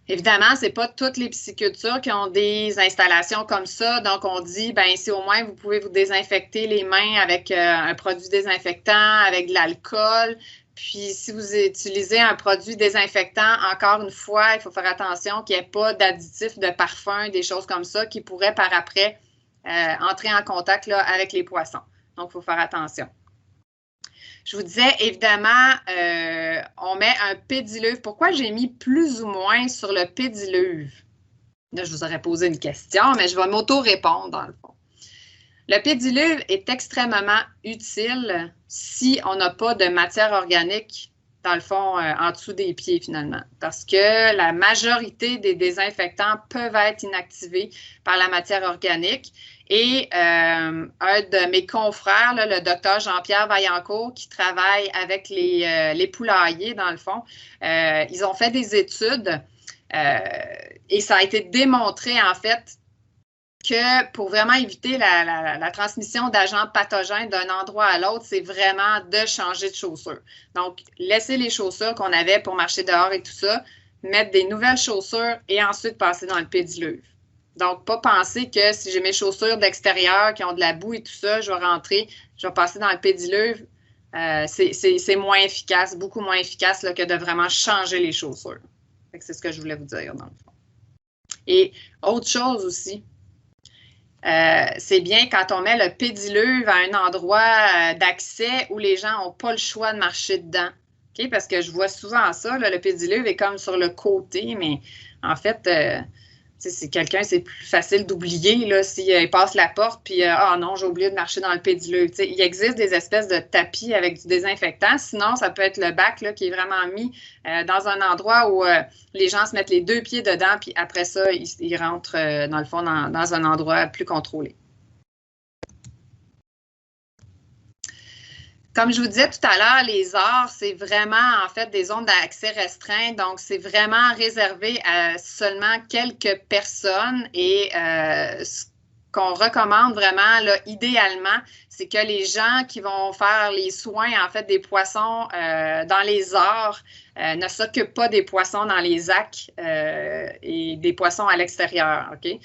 Évidemment, ce n'est pas toutes les piscicultures qui ont des installations comme ça. Donc, on dit, bien, si au moins vous pouvez vous désinfecter les mains avec un produit désinfectant, avec de l'alcool. Puis, si vous utilisez un produit désinfectant, encore une fois, il faut faire attention qu'il n'y ait pas d'additifs, de parfum, des choses comme ça qui pourraient par après entrer en contact là, avec les poissons. Donc, il faut faire attention. Je vous disais, évidemment, on met un pédiluve. Pourquoi j'ai mis plus ou moins sur le pédiluve? Là, je vous aurais posé une question, mais je vais m'auto-répondre dans le fond. Le pédiluve est extrêmement utile si on n'a pas de matière organique, dans le fond, en dessous des pieds, finalement. Parce que la majorité des désinfectants peuvent être inactivés par la matière organique. Et un de mes confrères, là, le docteur Jean-Pierre Vaillancourt, qui travaille avec les poulaillers, dans le fond, ils ont fait des études et ça a été démontré, en fait, que pour vraiment éviter la transmission d'agents pathogènes d'un endroit à l'autre, c'est vraiment de changer de chaussures. Donc, laisser les chaussures qu'on avait pour marcher dehors et tout ça, mettre des nouvelles chaussures et ensuite passer dans le pédiluve. Donc, pas penser que si j'ai mes chaussures d'extérieur qui ont de la boue et tout ça, je vais rentrer, je vais passer dans le pédiluve. C'est moins efficace, beaucoup moins efficace là, que de vraiment changer les chaussures. C'est ce que je voulais vous dire, dans le fond. Et autre chose aussi, c'est bien quand on met le pédiluve à un endroit d'accès où les gens n'ont pas le choix de marcher dedans. Okay? Parce que je vois souvent ça, là, le pédiluve est comme sur le côté, mais en fait, si quelqu'un, c'est plus facile d'oublier s'il passe la porte, puis ah non, j'ai oublié de marcher dans le pédiluve. Il existe des espèces de tapis avec du désinfectant. Sinon, ça peut être le bac là, qui est vraiment mis dans un endroit où les gens se mettent les 2 pieds dedans, puis après ça, ils rentrent, dans le fond, dans un endroit plus contrôlé. Comme je vous disais tout à l'heure, les arts, c'est vraiment en fait des zones d'accès restreint. Donc, c'est vraiment réservé à seulement quelques personnes. Et ce qu'on recommande vraiment, là, idéalement, c'est que les gens qui vont faire les soins en fait des poissons dans les arts ne s'occupent pas des poissons dans les aques et des poissons à l'extérieur. OK?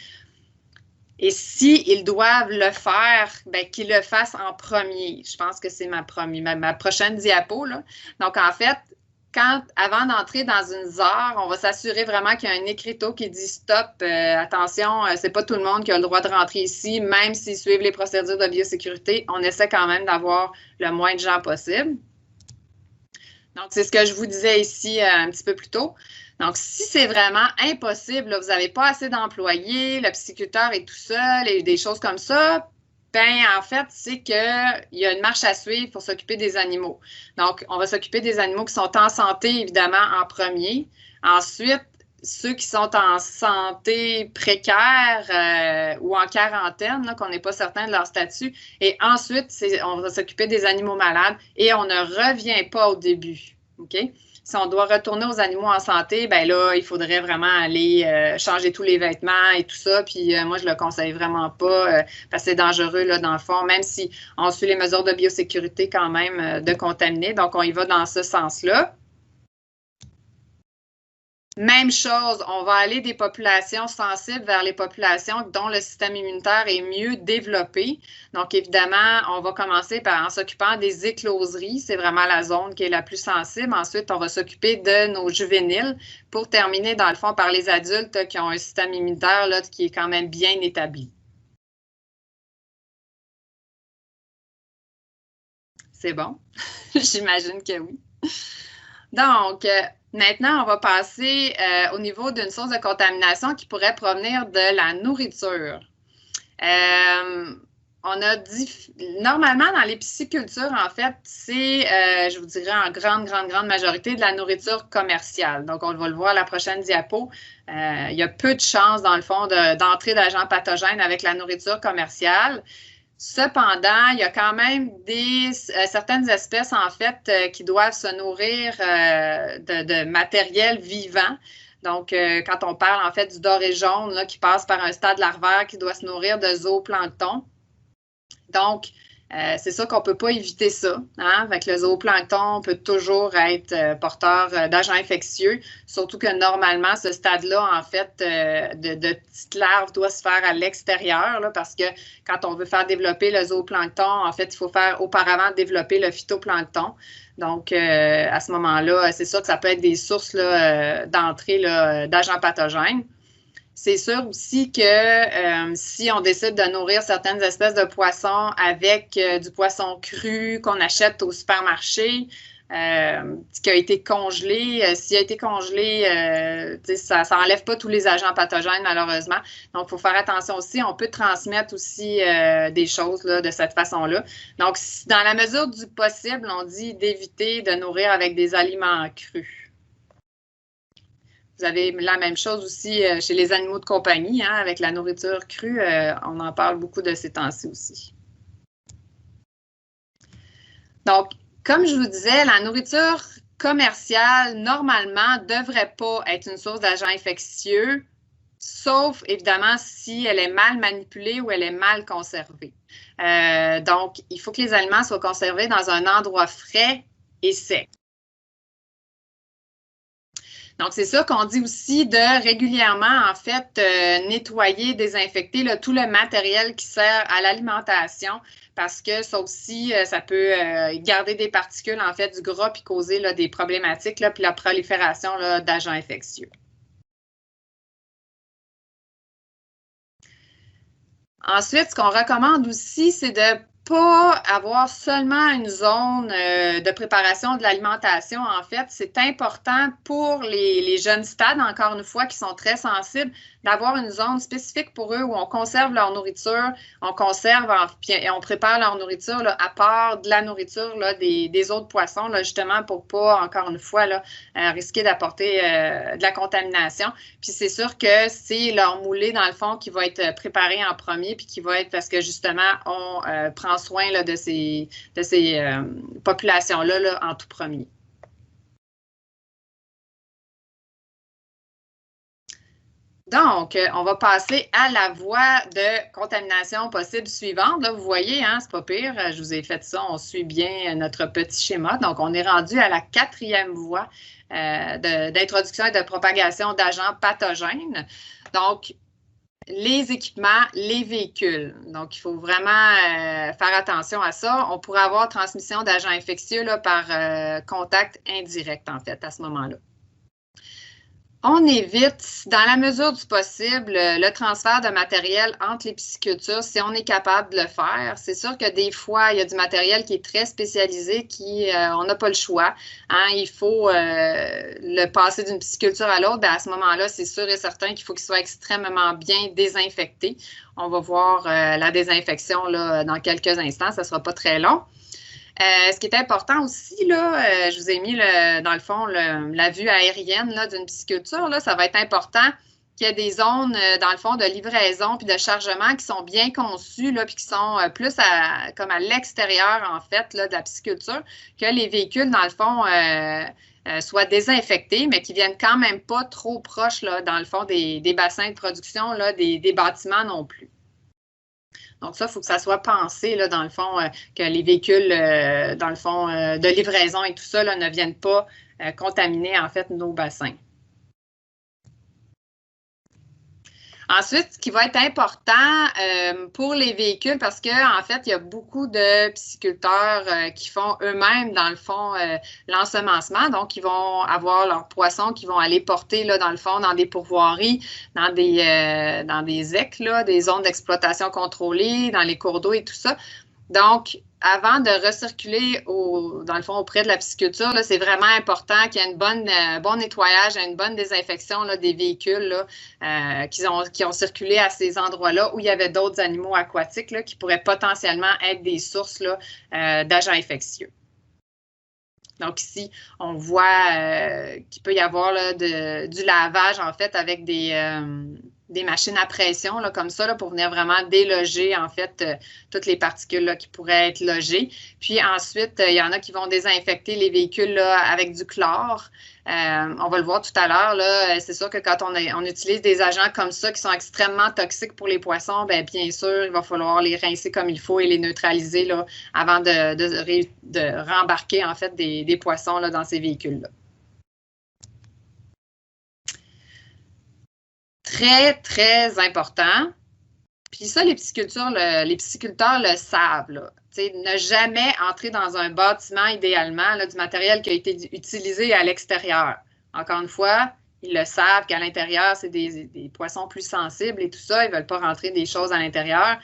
Et s'ils doivent le faire, bien, qu'ils le fassent en premier. Je pense que c'est ma prochaine diapo, là. Donc, en fait, avant d'entrer dans une ZAR, on va s'assurer vraiment qu'il y a un écriteau qui dit « Stop, attention, c'est pas tout le monde qui a le droit de rentrer ici, même s'ils suivent les procédures de biosécurité. On essaie quand même d'avoir le moins de gens possible. » Donc, c'est ce que je vous disais ici un petit peu plus tôt. Donc, si c'est vraiment impossible, là, vous n'avez pas assez d'employés, le pisciculteur est tout seul et des choses comme ça, bien, en fait, c'est qu'il y a une marche à suivre pour s'occuper des animaux. Donc, on va s'occuper des animaux qui sont en santé, évidemment, en premier. Ensuite, ceux qui sont en santé précaire ou en quarantaine, qu'on n'est pas certain de leur statut. Et ensuite, on va s'occuper des animaux malades et on ne revient pas au début. OK? Si on doit retourner aux animaux en santé, bien là, il faudrait vraiment aller changer tous les vêtements et tout ça. Puis moi, je ne le conseille vraiment pas parce que c'est dangereux, là, dans le fond, même si on suit les mesures de biosécurité quand même de contaminer. Donc, on y va dans ce sens-là. Même chose, on va aller des populations sensibles vers les populations dont le système immunitaire est mieux développé. Donc, évidemment, on va commencer en s'occupant des écloseries. C'est vraiment la zone qui est la plus sensible. Ensuite, on va s'occuper de nos juvéniles pour terminer, dans le fond, par les adultes qui ont un système immunitaire là, qui est quand même bien établi. C'est bon? J'imagine que oui. Donc, maintenant, on va passer au niveau d'une source de contamination qui pourrait provenir de la nourriture. On a dit, normalement, dans les piscicultures, en fait, c'est, je vous dirais, en grande majorité de la nourriture commerciale. Donc, on va le voir à la prochaine diapo. Il y a peu de chances, dans le fond, d'entrée d'agents pathogènes avec la nourriture commerciale. Cependant, il y a quand même certaines espèces, en fait, qui doivent se nourrir de matériel vivant. Donc, quand on parle, en fait, du doré jaune là, qui passe par un stade larvaire qui doit se nourrir de zooplancton. Donc, c'est sûr qu'on ne peut pas éviter ça. Hein? Avec le zooplancton, on peut toujours être porteur d'agents infectieux, surtout que normalement, ce stade-là, en fait, de petites larves doit se faire à l'extérieur là, parce que quand on veut faire développer le zooplancton, en fait, il faut faire auparavant développer le phytoplancton. Donc, à ce moment-là, c'est sûr que ça peut être des sources d'entrée d'agents pathogènes. C'est sûr aussi que si on décide de nourrir certaines espèces de poissons avec du poisson cru qu'on achète au supermarché, qui a été congelé, s'il a été congelé, ça n'enlève pas tous les agents pathogènes, malheureusement. Donc, il faut faire attention aussi. On peut transmettre aussi des choses là, de cette façon-là. Donc, dans la mesure du possible, on dit d'éviter de nourrir avec des aliments crus. Vous avez la même chose aussi chez les animaux de compagnie, hein, avec la nourriture crue. On en parle beaucoup de ces temps-ci aussi. Donc, comme je vous disais, la nourriture commerciale, normalement, ne devrait pas être une source d'agents infectieux, sauf évidemment si elle est mal manipulée ou elle est mal conservée. Donc, il faut que les aliments soient conservés dans un endroit frais et sec. Donc, c'est ça qu'on dit aussi de régulièrement, en fait, nettoyer, désinfecter là, tout le matériel qui sert à l'alimentation parce que ça aussi, ça peut garder des particules, en fait, du gras puis causer là, des problématiques, là, puis la prolifération d'agents infectieux. Ensuite, ce qu'on recommande aussi, c'est de pas avoir seulement une zone de préparation de l'alimentation, en fait. C'est important pour les jeunes stades, encore une fois, qui sont très sensibles, d'avoir une zone spécifique pour eux où on conserve leur nourriture, on conserve et on prépare leur nourriture là, à part de la nourriture là, des autres poissons, là, justement pour pas, encore une fois, là, risquer d'apporter de la contamination. Puis c'est sûr que c'est leur moulé, dans le fond, qui va être préparé en premier, puis qui va être parce que, justement, on prend soin là, de ces populations-là là, en tout premier. Donc, on va passer à la voie de contamination possible suivante. Là, vous voyez, hein, c'est pas pire. Je vous ai fait ça. On suit bien notre petit schéma. Donc, on est rendu à la 4e voie d'introduction et de propagation d'agents pathogènes. Donc, les équipements, les véhicules. Donc, il faut vraiment faire attention à ça. On pourrait avoir transmission d'agents infectieux là, par contact indirect, en fait, à ce moment-là. On évite, dans la mesure du possible, le transfert de matériel entre les piscicultures si on est capable de le faire. C'est sûr que des fois, il y a du matériel qui est très spécialisé, on n'a pas le choix. Hein, il faut le passer d'une pisciculture à l'autre. À ce moment-là, c'est sûr et certain qu'il faut qu'il soit extrêmement bien désinfecté. On va voir la désinfection là, dans quelques instants. Ça ne sera pas très long. Ce qui est important aussi, là, je vous ai mis, dans le fond, la vue aérienne d'une pisciculture. Là, ça va être important qu'il y ait des zones, dans le fond, de livraison puis de chargement qui sont bien conçues, là, puis qui sont plus comme à l'extérieur, en fait, là, de la pisciculture, que les véhicules, dans le fond, soient désinfectés, mais qui ne viennent quand même pas trop proches, là, dans le fond, des bassins de production, là, des bâtiments non plus. Donc, ça, il faut que ça soit pensé, là, dans le fond, que les véhicules, dans le fond, de livraison et tout ça, là, ne viennent pas contaminer, en fait, nos bassins. Ensuite, ce qui va être important pour les véhicules, parce qu'en fait, il y a beaucoup de pisciculteurs qui font eux-mêmes, dans le fond, l'ensemencement. Donc, ils vont avoir leurs poissons qui vont aller porter, là, dans le fond, dans des pourvoiries, dans des EC, là, des zones d'exploitation contrôlées, dans les cours d'eau et tout ça. Donc, avant de recirculer, dans le fond, auprès de la pisciculture, c'est vraiment important qu'il y ait un bon nettoyage, une bonne désinfection là, des véhicules là, qui ont circulé à ces endroits-là où il y avait d'autres animaux aquatiques là, qui pourraient potentiellement être des sources d'agents infectieux. Donc ici, on voit qu'il peut y avoir là, du lavage, en fait, avec des machines à pression, là, comme ça, là, pour venir vraiment déloger, en fait, toutes les particules là, qui pourraient être logées. Puis ensuite, il y en a qui vont désinfecter les véhicules là, avec du chlore. On va le voir tout à l'heure. C'est sûr que quand on utilise des agents comme ça qui sont extrêmement toxiques pour les poissons, bien sûr, il va falloir les rincer comme il faut et les neutraliser là, avant de rembarquer, en fait, des poissons là, dans ces véhicules-là. Très, très important. Puis ça, les pisciculteurs le savent. Là. Ne jamais entrer dans un bâtiment, idéalement, là, du matériel qui a été utilisé à l'extérieur. Encore une fois, ils le savent qu'à l'intérieur, c'est des poissons plus sensibles et tout ça. Ils ne veulent pas rentrer des choses à l'intérieur.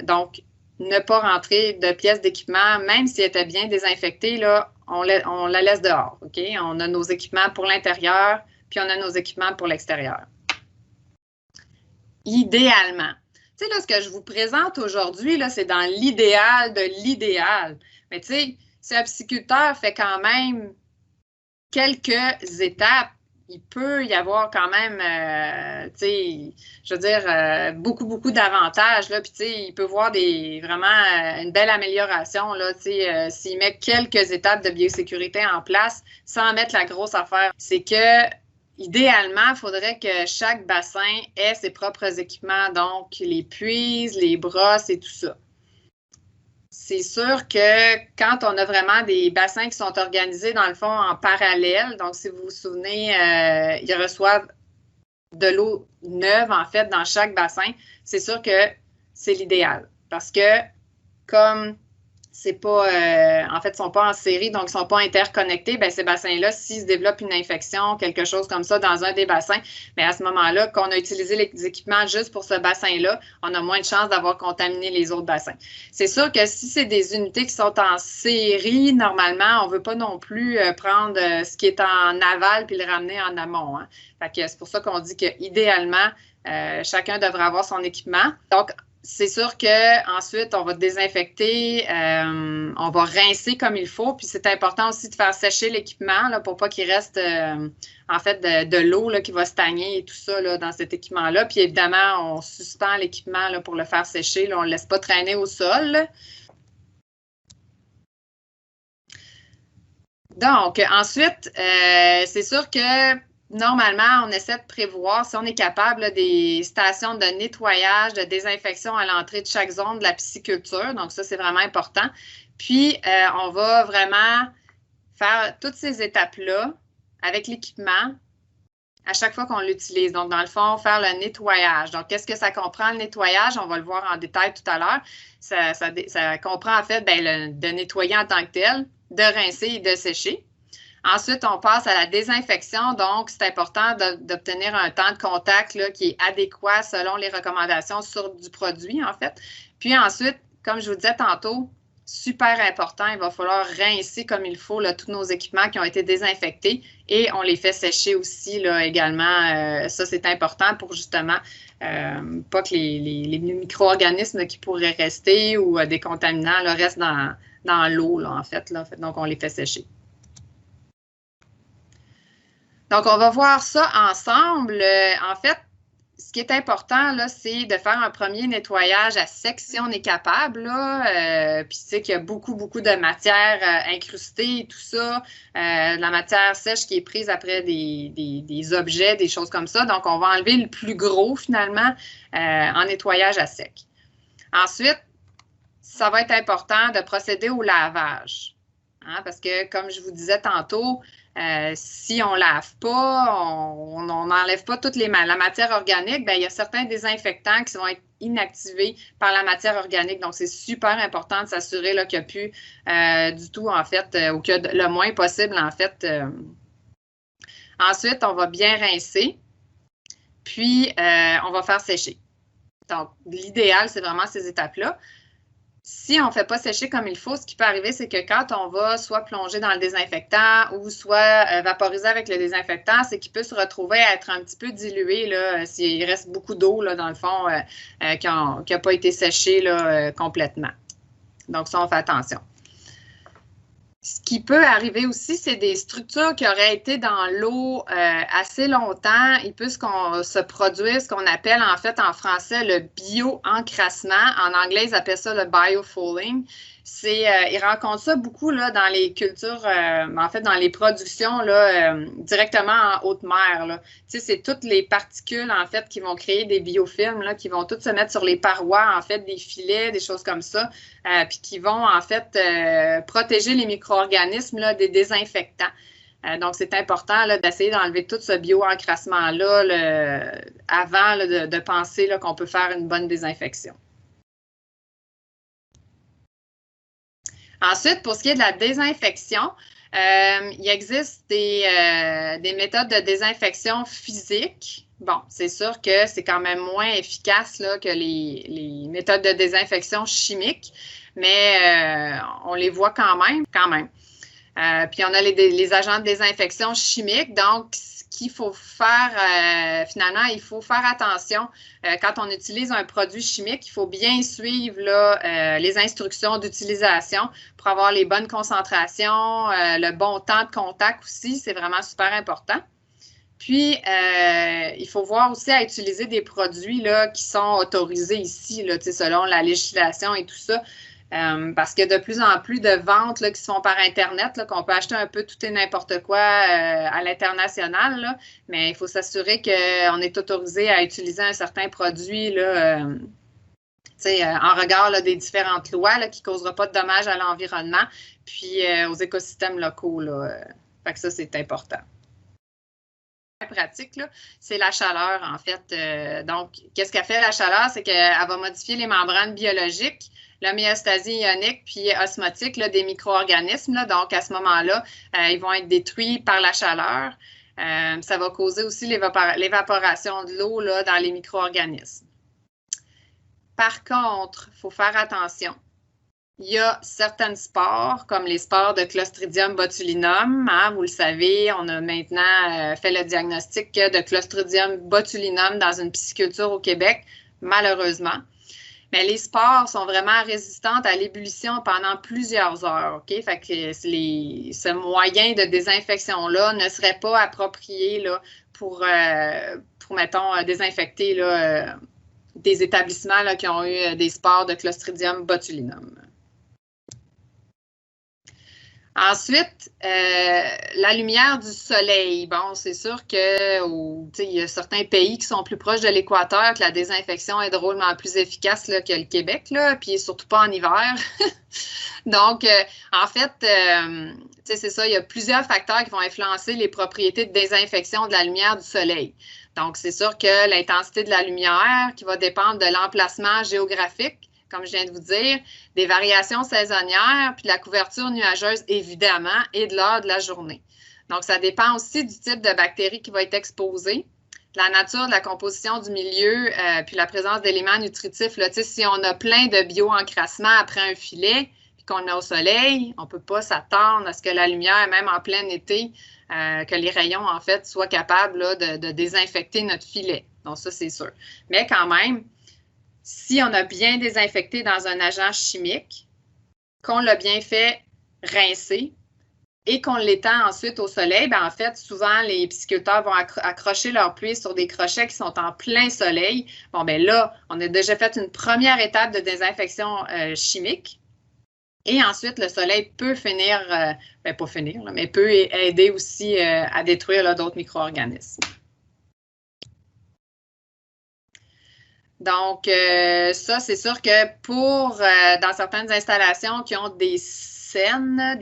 Donc, ne pas rentrer de pièces d'équipement, même si elles étaient bien désinfectées, là, on la laisse dehors. Okay? On a nos équipements pour l'intérieur, puis on a nos équipements pour l'extérieur. Idéalement. Tu sais, là, ce que je vous présente aujourd'hui, là, c'est dans l'idéal de l'idéal. Mais tu sais, si un pisciculteur fait quand même quelques étapes, il peut y avoir quand même, tu sais, je veux dire, beaucoup d'avantages, là. Puis, tu sais, il peut voir vraiment une belle amélioration, là, tu sais, s'il met quelques étapes de biosécurité en place sans mettre la grosse affaire. C'est que, idéalement, il faudrait que chaque bassin ait ses propres équipements, donc les puises, les brosses et tout ça. C'est sûr que quand on a vraiment des bassins qui sont organisés, dans le fond, en parallèle, donc si vous vous souvenez, ils reçoivent de l'eau neuve, en fait, dans chaque bassin, c'est sûr que c'est l'idéal. Parce que comme c'est pas, en fait, ils ne sont pas en série, donc ils ne sont pas interconnectés, bien, ces bassins-là, s'il se développe une infection, quelque chose comme ça dans un des bassins, bien, à ce moment-là, qu'on a utilisé les équipements juste pour ce bassin-là, on a moins de chances d'avoir contaminé les autres bassins. C'est sûr que si c'est des unités qui sont en série, normalement, on ne veut pas non plus prendre ce qui est en aval puis le ramener en amont. Hein. Fait que c'est pour ça qu'on dit qu'idéalement, chacun devrait avoir son équipement. Donc, c'est sûr qu'ensuite, on va désinfecter, on va rincer comme il faut. Puis c'est important aussi de faire sécher l'équipement là, pour pas qu'il reste en fait de l'eau qui va stagner et tout ça là, dans cet équipement-là. Puis évidemment, on suspend l'équipement pour le faire sécher. Là, on ne le laisse pas traîner au sol. Donc, ensuite, c'est sûr que normalement, on essaie de prévoir, si on est capable, là, des stations de nettoyage, de désinfection à l'entrée de chaque zone de la pisciculture. Donc, ça, c'est vraiment important. Puis, on va vraiment faire toutes ces étapes-là avec l'équipement à chaque fois qu'on l'utilise. Donc, dans le fond, faire le nettoyage. Donc, qu'est-ce que ça comprend, le nettoyage? On va le voir en détail tout à l'heure. Ça comprend, en fait, de nettoyer en tant que tel, de rincer et de sécher. Ensuite, on passe à la désinfection. Donc, c'est important d'obtenir un temps de contact là, qui est adéquat selon les recommandations du produit, en fait. Puis ensuite, comme je vous disais tantôt, super important, il va falloir rincer comme il faut là, tous nos équipements qui ont été désinfectés et on les fait sécher aussi là, également. Ça, c'est important pour justement pas que les micro-organismes qui pourraient rester ou des contaminants là, restent dans l'eau, en fait, là. Donc, on les fait sécher. Donc, on va voir ça ensemble. En fait, ce qui est important, là, c'est de faire un premier nettoyage à sec si on est capable. Puis, tu sais qu'il y a beaucoup de matière incrustée et tout ça. La matière sèche qui est prise après des objets, des choses comme ça. Donc, on va enlever le plus gros, finalement, en nettoyage à sec. Ensuite, ça va être important de procéder au lavage. Hein, parce que, comme je vous disais tantôt, si on ne lave pas, on n'enlève pas toute la matière organique, bien, il y a certains désinfectants qui vont être inactivés par la matière organique. Donc, c'est super important de s'assurer qu'il n'y a plus du tout, en fait, ou qu'il y a le moins possible, en fait. Ensuite, on va bien rincer, puis on va faire sécher. Donc, l'idéal, c'est vraiment ces étapes-là. Si on ne fait pas sécher comme il faut, ce qui peut arriver, c'est que quand on va soit plonger dans le désinfectant ou soit vaporiser avec le désinfectant, c'est qu'il peut se retrouver à être un petit peu dilué s'il reste beaucoup d'eau, dans le fond, qui n'a pas été séché complètement. Donc, ça, on fait attention. Ce qui peut arriver aussi, c'est des structures qui auraient été dans l'eau assez longtemps. Il peut se produire ce qu'on appelle en fait en français le bio-encrassement. En anglais, ils appellent ça le biofouling. Ils rencontrent ça beaucoup là, dans les cultures, en fait, dans les productions là, directement en haute mer. Là. Tu sais, c'est toutes les particules en fait qui vont créer des biofilms, là, qui vont toutes se mettre sur les parois, en fait, des filets, des choses comme ça, puis qui vont en fait protéger les micro-organismes là, des désinfectants. Donc, c'est important d'essayer d'enlever tout ce bio-encrassement-là avant là, de penser qu'on peut faire une bonne désinfection. Ensuite, pour ce qui est de la désinfection, il existe des méthodes de désinfection physique. Bon, c'est sûr que c'est quand même moins efficace là, que les méthodes de désinfection chimiques, mais on les voit quand même. Puis on a les agents de désinfection chimiques. Donc, ce qu'il faut faire, finalement, il faut faire attention. Quand on utilise un produit chimique, il faut bien suivre là, les instructions d'utilisation pour avoir les bonnes concentrations, le bon temps de contact aussi. C'est vraiment super important. Puis, il faut voir aussi à utiliser des produits là, qui sont autorisés ici, là, selon la législation et tout ça. Parce qu'il y a de plus en plus de ventes là, qui se font par Internet, qu'on peut acheter un peu tout et n'importe quoi à l'international, là, mais il faut s'assurer qu'on est autorisé à utiliser un certain produit là, en regard là, des différentes lois là, qui ne causera pas de dommages à l'environnement puis aux écosystèmes locaux. Là, fait que ça, c'est important. Pratique, c'est la chaleur, en fait. Donc, qu'est-ce qu'elle fait, la chaleur? C'est qu'elle va modifier les membranes biologiques, l'homéostasie ionique puis osmotique là, des micro-organismes. Là. Donc, à ce moment-là, ils vont être détruits par la chaleur. Ça va causer aussi l'évaporation de l'eau dans les micro-organismes. Par contre, il faut faire attention. Il y a certains spores, comme les spores de Clostridium botulinum. Hein, vous le savez, on a maintenant fait le diagnostic de Clostridium botulinum dans une pisciculture au Québec, malheureusement. Mais les spores sont vraiment résistantes à l'ébullition pendant plusieurs heures. OK? Fait que ce moyen de désinfection-là ne serait pas approprié là, pour mettons, désinfecter là, des établissements là, qui ont eu des spores de Clostridium botulinum. Ensuite, la lumière du soleil. Bon, c'est sûr que il y a certains pays qui sont plus proches de l'équateur, que la désinfection est drôlement plus efficace là, que le Québec, là, puis surtout pas en hiver. Donc, en fait, c'est ça, il y a plusieurs facteurs qui vont influencer les propriétés de désinfection de la lumière du soleil. Donc, c'est sûr que l'intensité de la lumière qui va dépendre de l'emplacement géographique, comme je viens de vous dire, des variations saisonnières, puis de la couverture nuageuse, évidemment, et de l'heure de la journée. Donc, ça dépend aussi du type de bactéries qui va être exposée, de la nature de la composition du milieu, puis la présence d'éléments nutritifs. Là, si on a plein de bio-encrassement après un filet, puis qu'on est au soleil, on ne peut pas s'attendre à ce que la lumière, même en plein été, que les rayons, en fait, soient capables là, de désinfecter notre filet. Donc, ça, c'est sûr. Mais quand même, si on a bien désinfecté dans un agent chimique, qu'on l'a bien fait rincer et qu'on l'étend ensuite au soleil, bien, en fait, souvent, les pisciculteurs vont accrocher leur pluie sur des crochets qui sont en plein soleil. Bon, bien là, on a déjà fait une première étape de désinfection chimique. Et ensuite, le soleil peut finir, pas finir, mais peut aider aussi à détruire d'autres micro-organismes. Donc, ça, c'est sûr que dans certaines installations qui ont des scènes,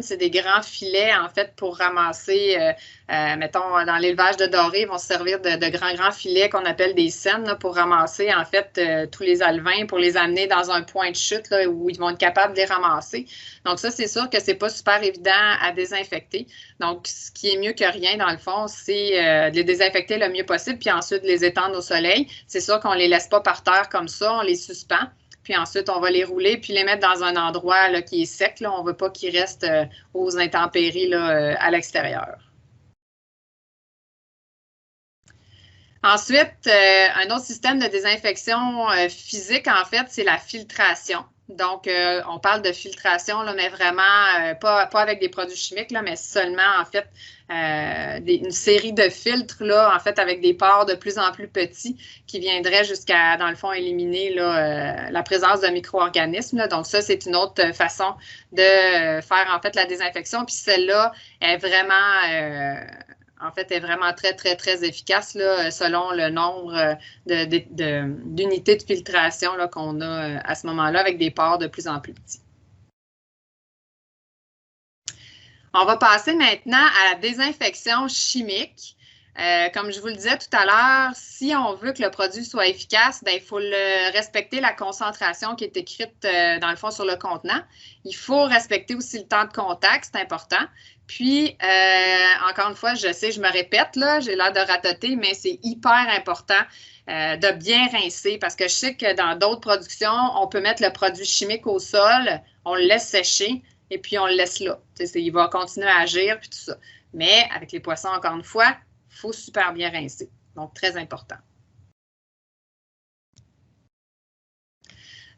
c'est des grands filets, en fait, pour ramasser, mettons, dans l'élevage de dorés, ils vont se servir de grands filets qu'on appelle des scènes là, pour ramasser, en fait, tous les alevins, pour les amener dans un point de chute là, où ils vont être capables de les ramasser. Donc, ça, c'est sûr que c'est pas super évident à désinfecter. Donc, ce qui est mieux que rien, dans le fond, c'est de les désinfecter le mieux possible, puis ensuite de les étendre au soleil. C'est sûr qu'on les laisse pas par terre comme ça, on les suspend. Puis ensuite, on va les rouler puis les mettre dans un endroit là, qui est sec. Là. On ne veut pas qu'ils restent aux intempéries là, à l'extérieur. Ensuite, un autre système de désinfection physique, en fait, c'est la filtration. Donc, on parle de filtration, là, mais vraiment pas avec des produits chimiques, là, mais seulement, en fait, une série de filtres, là, en fait, avec des pores de plus en plus petits qui viendraient jusqu'à, dans le fond, éliminer là, la présence de micro-organismes. Là. Donc, ça, c'est une autre façon de faire, en fait, la désinfection. Puis celle-là est vraiment... en fait, est vraiment très, très, très efficace là, selon le nombre d'unités de filtration qu'on a à ce moment-là avec des pores de plus en plus petits. On va passer maintenant à la désinfection chimique. Comme je vous le disais tout à l'heure, si on veut que le produit soit efficace, bien, il faut respecter la concentration qui est écrite dans le fond sur le contenant. Il faut respecter aussi le temps de contact, c'est important. Puis, encore une fois, je sais, je me répète, là, j'ai l'air de radoter, mais c'est hyper important de bien rincer parce que je sais que dans d'autres productions, on peut mettre le produit chimique au sol, on le laisse sécher et puis on le laisse là. Il va continuer à agir puis tout ça. Mais avec les poissons, encore une fois, il faut super bien rincer. Donc, très important.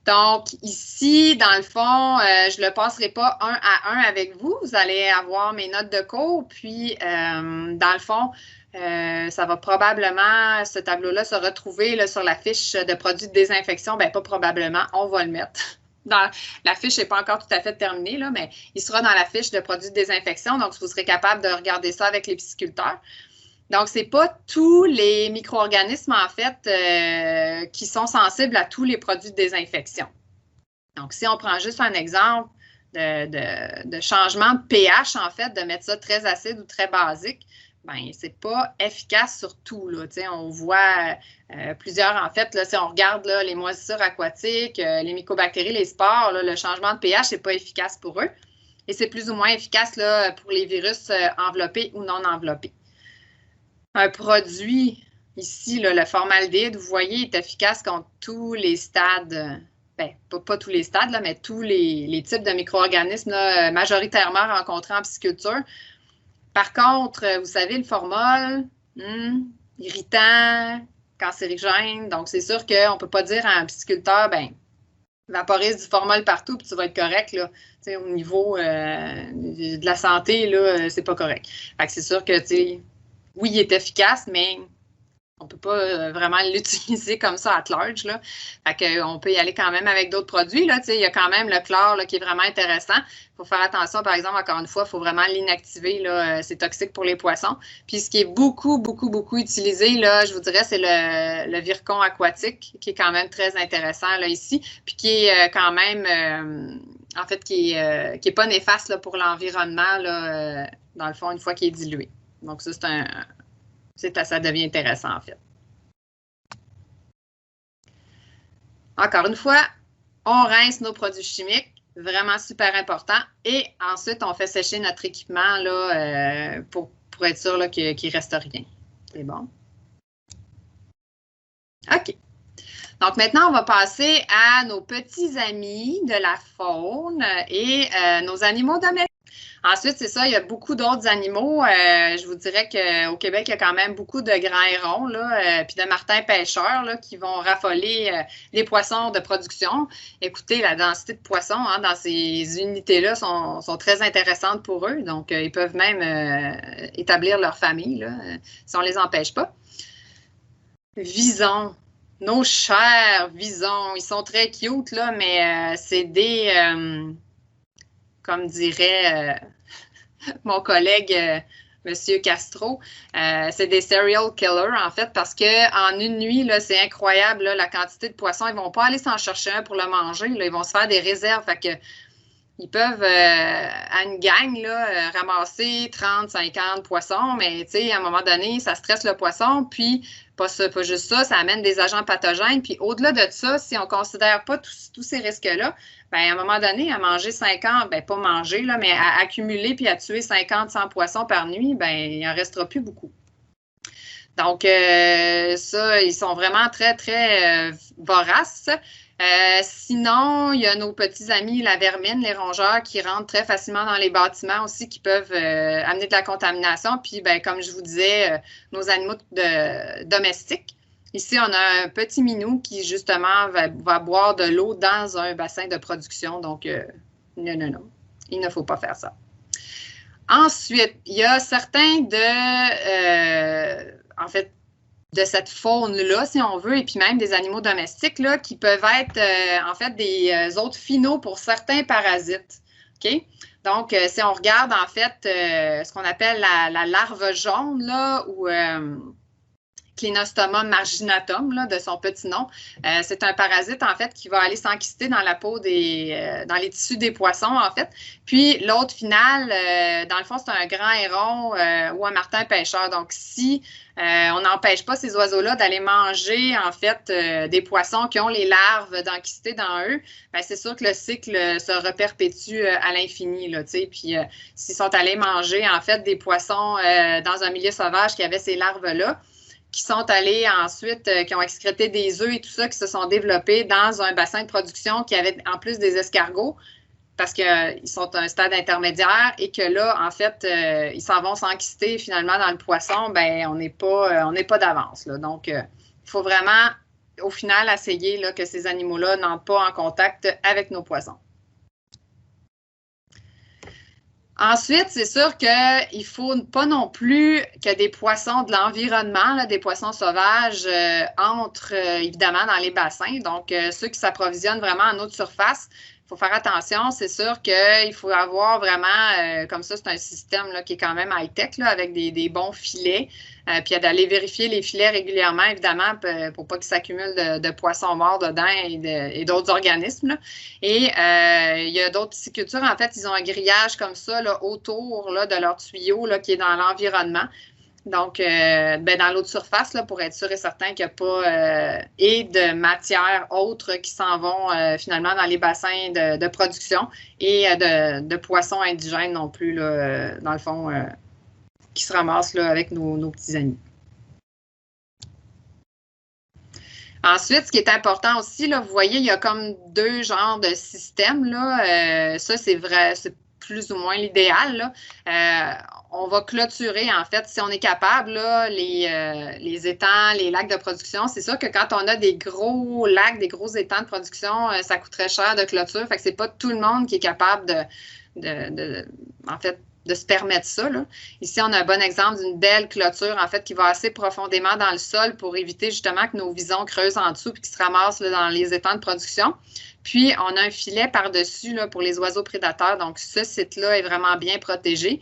Donc, ici, dans le fond, je ne le passerai pas un à un avec vous. Vous allez avoir mes notes de cours. Puis, dans le fond, ça va probablement, ce tableau-là, se retrouver là, sur la fiche de produits de désinfection. Bien, pas probablement, on va le mettre. La fiche n'est pas encore tout à fait terminée, là, mais il sera dans la fiche de produits de désinfection. Donc, vous serez capable de regarder ça avec les pisciculteurs. Donc, ce n'est pas tous les micro-organismes, en fait, qui sont sensibles à tous les produits de désinfection. Donc, si on prend juste un exemple de changement de pH, en fait, de mettre ça très acide ou très basique, bien, ce n'est pas efficace sur tout. Là. On voit plusieurs, en fait, là, si on regarde là, les moisissures aquatiques, les mycobactéries, les spores, là, le changement de pH n'est pas efficace pour eux. Et c'est plus ou moins efficace là, pour les virus enveloppés ou non enveloppés. Un produit, ici, là, le formaldéhyde, vous voyez, est efficace contre tous les stades, bien, pas tous les stades, là, mais tous les types de micro-organismes là, majoritairement rencontrés en pisciculture. Par contre, vous savez, le formol, irritant, cancérigène, donc c'est sûr qu'on ne peut pas dire à un pisciculteur, bien, vaporise du formol partout, puis tu vas être correct, là. Au niveau de la santé, là, c'est pas correct. Fait que c'est sûr que, oui, il est efficace, mais on ne peut pas vraiment l'utiliser comme ça à large. Là. Fait qu'on peut y aller quand même avec d'autres produits. Là. Il y a quand même le chlore là, qui est vraiment intéressant. Il faut faire attention, par exemple, encore une fois, il faut vraiment l'inactiver. C'est toxique pour les poissons. Puis ce qui est beaucoup utilisé, là, je vous dirais, c'est le virkon aquatique, qui est quand même très intéressant là, ici, puis qui est quand même, en fait, qui est pas néfaste là, pour l'environnement, dans le fond, une fois qu'il est dilué. Donc, ça, ça devient intéressant, en fait. Encore une fois, on rince nos produits chimiques, vraiment super important. Et ensuite, on fait sécher notre équipement là, pour être sûr qu'il ne reste rien. C'est bon. OK. Donc, maintenant, on va passer à nos petits amis de la faune et nos animaux domestiques. Ensuite, c'est ça, il y a beaucoup d'autres animaux. Je vous dirais qu'au Québec, il y a quand même beaucoup de grands hérons, puis de martins pêcheurs là, qui vont raffoler les poissons de production. Écoutez, la densité de poissons dans ces unités-là sont très intéressantes pour eux. Donc, ils peuvent même établir leur famille là, si on ne les empêche pas. Visons. Nos chers visons. Ils sont très cute, là, mais c'est des... comme dirait mon collègue M. Castro, c'est des serial killers, en fait, parce qu'en une nuit, c'est incroyable, là, la quantité de poissons. Ils ne vont pas aller s'en chercher un pour le manger. Là, ils vont se faire des réserves. Fait que, ils peuvent, à une gang, là, ramasser 30, 50 poissons, mais à un moment donné, ça stresse le poisson, puis pas juste ça, ça amène des agents pathogènes. Puis au-delà de ça, si on ne considère pas tous ces risques-là, bien, à un moment donné, à manger 50, bien, pas manger, là, mais à accumuler puis à tuer 50, 100 poissons par nuit, bien, il n'en restera plus beaucoup. Donc, ça, ils sont vraiment très, très voraces. Sinon, il y a nos petits amis, la vermine, les rongeurs, qui rentrent très facilement dans les bâtiments aussi, qui peuvent amener de la contamination. Puis, ben, comme je vous disais, nos animaux domestiques. Ici, on a un petit minou qui, justement, va boire de l'eau dans un bassin de production. Donc, non, il ne faut pas faire ça. Ensuite, il y a certains en fait, de cette faune-là, si on veut, et puis même des animaux domestiques, là, qui peuvent être, en fait, des hôtes finaux pour certains parasites. OK? Donc, si on regarde, en fait, ce qu'on appelle la larve jaune, là, ou Clinostomum marginatum, là, de son petit nom. C'est un parasite, en fait, qui va aller s'enquister dans la peau dans les tissus des poissons, en fait. Puis, l'autre final, dans le fond, c'est un grand héron ou un martin pêcheur. Donc, si on n'empêche pas ces oiseaux-là d'aller manger, en fait, des poissons qui ont les larves d'enquistés dans eux, bien, c'est sûr que le cycle se reperpétue à l'infini, là, tu sais. Puis, s'ils sont allés manger, en fait, des poissons dans un milieu sauvage qui avait ces larves-là, qui sont allés ensuite, qui ont excrété des œufs et tout ça, qui se sont développés dans un bassin de production qui avait en plus des escargots, parce qu'ils sont à un stade intermédiaire et que là, en fait, ils s'en vont s'enquister finalement dans le poisson, bien, on n'est pas d'avance. Donc, il faut vraiment au final, essayer là, que ces animaux-là n'entrent pas en contact avec nos poissons. Ensuite, c'est sûr qu'il ne faut pas non plus que des poissons de l'environnement, des poissons sauvages, entrent évidemment dans les bassins. Donc, ceux qui s'approvisionnent vraiment en eau de surface, il faut faire attention. C'est sûr qu'il faut avoir vraiment, comme ça, c'est un système là, qui est quand même high-tech, avec des bons filets. Puis d'aller vérifier les filets régulièrement, évidemment, pour pas qu'ils s'accumulent de poissons morts dedans et d'autres organismes. Là. Et il y a d'autres piscicultures, en fait, ils ont un grillage comme ça là, autour là, de leur tuyau là, qui est dans l'environnement. Donc, dans l'eau de surface, là, pour être sûr et certain qu'il n'y a pas et de matières autres qui s'en vont finalement dans les bassins de production et de poissons indigènes non plus, là, dans le fond, qui se ramassent là, avec nos petits amis. Ensuite, ce qui est important aussi, là, vous voyez, il y a comme deux genres de systèmes. Là. Ça, c'est vrai, c'est plus ou moins l'idéal. On va clôturer, en fait, si on est capable, là, les étangs, les lacs de production. C'est sûr que quand on a des gros lacs, des gros étangs de production, ça coûterait cher de clôture. Fait que c'est pas tout le monde qui est capable en fait, de se permettre ça. Là. Ici, on a un bon exemple d'une belle clôture, en fait, qui va assez profondément dans le sol pour éviter justement que nos visons creusent en dessous et qu'ils se ramassent là, dans les étangs de production. Puis, on a un filet par-dessus là, pour les oiseaux prédateurs. Donc, ce site-là est vraiment bien protégé.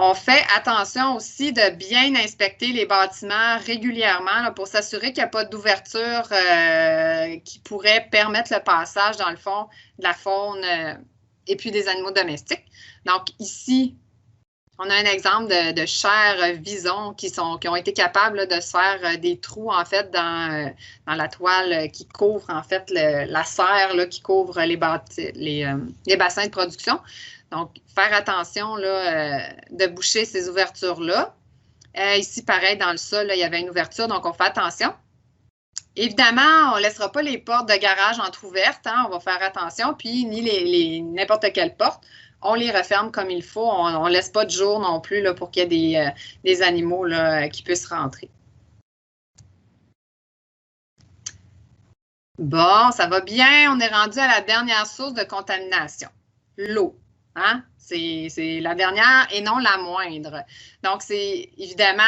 On fait attention aussi de bien inspecter les bâtiments régulièrement là, pour s'assurer qu'il n'y a pas d'ouverture qui pourrait permettre le passage, dans le fond, de la faune et puis des animaux domestiques. Donc, ici, on a un exemple de chers visons qui ont été capables là, de se faire des trous, en fait, dans la toile qui couvre, en fait, la serre là, qui couvre les bassins de production. Donc, faire attention là, de boucher ces ouvertures-là. Ici, pareil, dans le sol, là, il y avait une ouverture, donc on fait attention. Évidemment, on ne laissera pas les portes de garage entrouvertes, hein, on va faire attention, puis ni n'importe quelle porte. On les referme comme il faut. On ne laisse pas de jour non plus là, pour qu'il y ait des animaux là, qui puissent rentrer. Bon, ça va bien. On est rendu à la dernière source de contamination, l'eau. Hein? C'est la dernière et non la moindre. Donc, c'est évidemment,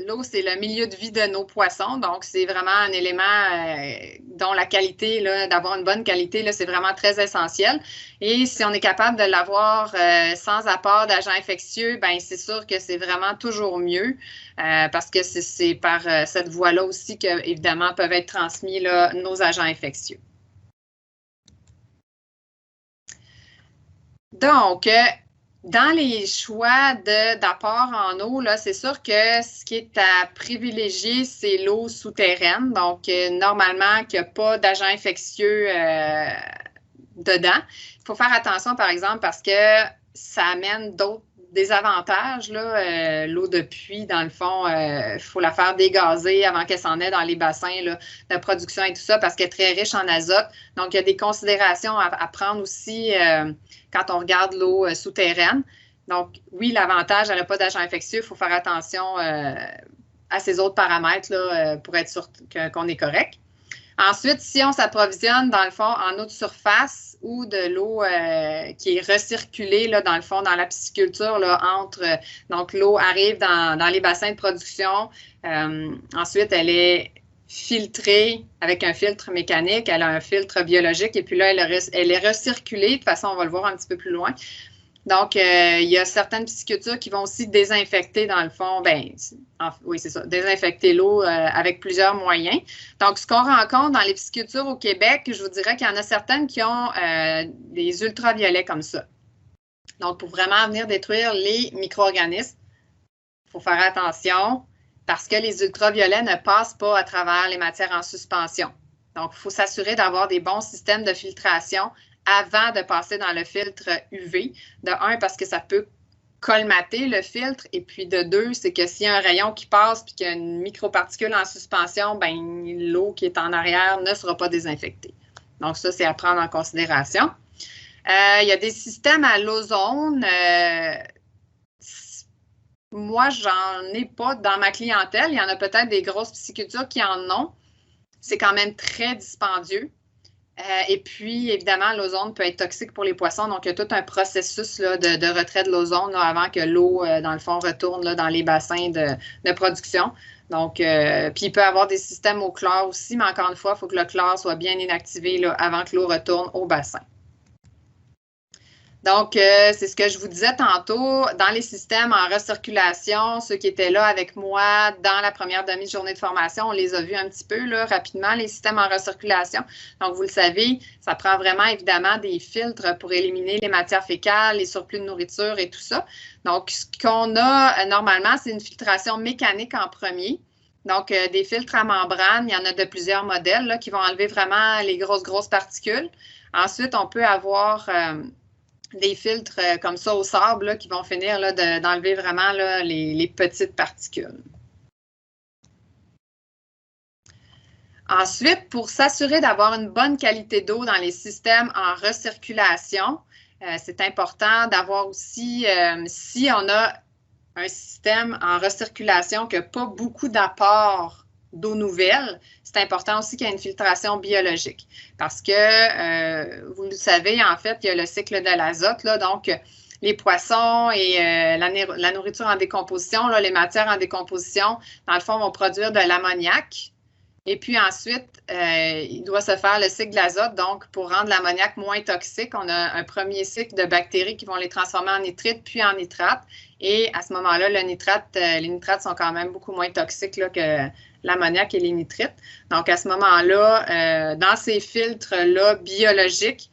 l'eau, c'est le milieu de vie de nos poissons. Donc, c'est vraiment un élément dont la qualité, d'avoir une bonne qualité, c'est vraiment très essentiel. Et si on est capable de l'avoir sans apport d'agents infectieux, bien, c'est sûr que c'est vraiment toujours mieux parce que c'est par cette voie-là aussi que, évidemment, peuvent être transmis là, nos agents infectieux. Donc, dans les choix d'apport en eau, c'est sûr que ce qui est à privilégier, c'est l'eau souterraine. Donc, normalement, qu'il n'y a pas d'agents infectieux dedans. Il faut faire attention, par exemple, parce que ça amène d'autres désavantages. L'eau de pluie, dans le fond, il faut la faire dégazer avant qu'elle s'en ait dans les bassins là, de production et tout ça, parce qu'elle est très riche en azote. Donc, il y a des considérations à prendre aussi quand on regarde l'eau souterraine. Donc, oui, l'avantage, elle n'a pas d'agent infectieux. Il faut faire attention à ces autres paramètres là, pour être sûr qu'on est correct. Ensuite, si on s'approvisionne, dans le fond, en eau de surface ou de l'eau qui est recirculée, là, dans le fond, dans la pisciculture, là, donc l'eau arrive dans les bassins de production. Ensuite, elle est filtrée avec un filtre mécanique, elle a un filtre biologique, et puis là, elle est recirculée. De toute façon, on va le voir un petit peu plus loin. Donc, il y a certaines piscicultures qui vont aussi désinfecter, dans le fond, oui, c'est ça, désinfecter l'eau avec plusieurs moyens. Donc, ce qu'on rencontre dans les piscicultures au Québec, je vous dirais qu'il y en a certaines qui ont des ultraviolets comme ça. Donc, pour vraiment venir détruire les micro-organismes, il faut faire attention parce que les ultraviolets ne passent pas à travers les matières en suspension. Donc, il faut s'assurer d'avoir des bons systèmes de filtration avant de passer dans le filtre UV. De un, parce que ça peut colmater le filtre. Et puis de deux, c'est que s'il y a un rayon qui passe et qu'il y a une microparticule en suspension, ben, l'eau qui est en arrière ne sera pas désinfectée. Donc ça, c'est à prendre en considération. Il y a des systèmes à l'ozone. moi, j'en ai pas dans ma clientèle. Il y en a peut-être des grosses piscicultures qui en ont. C'est quand même très dispendieux. Et puis, évidemment, l'ozone peut être toxique pour les poissons. Donc, il y a tout un processus là, de retrait de l'ozone avant que l'eau, dans le fond, retourne là, dans les bassins de production. Donc, puis il peut y avoir des systèmes au chlore aussi, mais encore une fois, il faut que le chlore soit bien inactivé là, avant que l'eau retourne au bassin. Donc, c'est ce que je vous disais tantôt, dans les systèmes en recirculation, ceux qui étaient là avec moi dans la première demi-journée de formation, on les a vus un petit peu là, rapidement, les systèmes en recirculation. Donc, vous le savez, ça prend vraiment évidemment des filtres pour éliminer les matières fécales, les surplus de nourriture et tout ça. Donc, ce qu'on a normalement, c'est une filtration mécanique en premier. Donc, des filtres à membrane, il y en a de plusieurs modèles là, qui vont enlever vraiment les grosses particules. Ensuite, on peut avoir des filtres comme ça au sable là, qui vont finir d'enlever vraiment là, les petites particules. Ensuite, pour s'assurer d'avoir une bonne qualité d'eau dans les systèmes en recirculation, c'est important d'avoir aussi, si on a un système en recirculation qui n'a pas beaucoup d'apport d'eau nouvelle, c'est important aussi qu'il y ait une filtration biologique. Parce que, vous le savez, en fait, il y a le cycle de l'azote, donc les poissons et la nourriture en décomposition, là, les matières en décomposition, dans le fond, vont produire de l'ammoniac. Et puis ensuite, il doit se faire le cycle de l'azote. Donc, pour rendre l'ammoniac moins toxique, on a un premier cycle de bactéries qui vont les transformer en nitrite, puis en nitrate. Et à ce moment-là, les nitrates sont quand même beaucoup moins toxiques là, que l'ammoniac et les nitrites. Donc, à ce moment-là, dans ces filtres-là biologiques,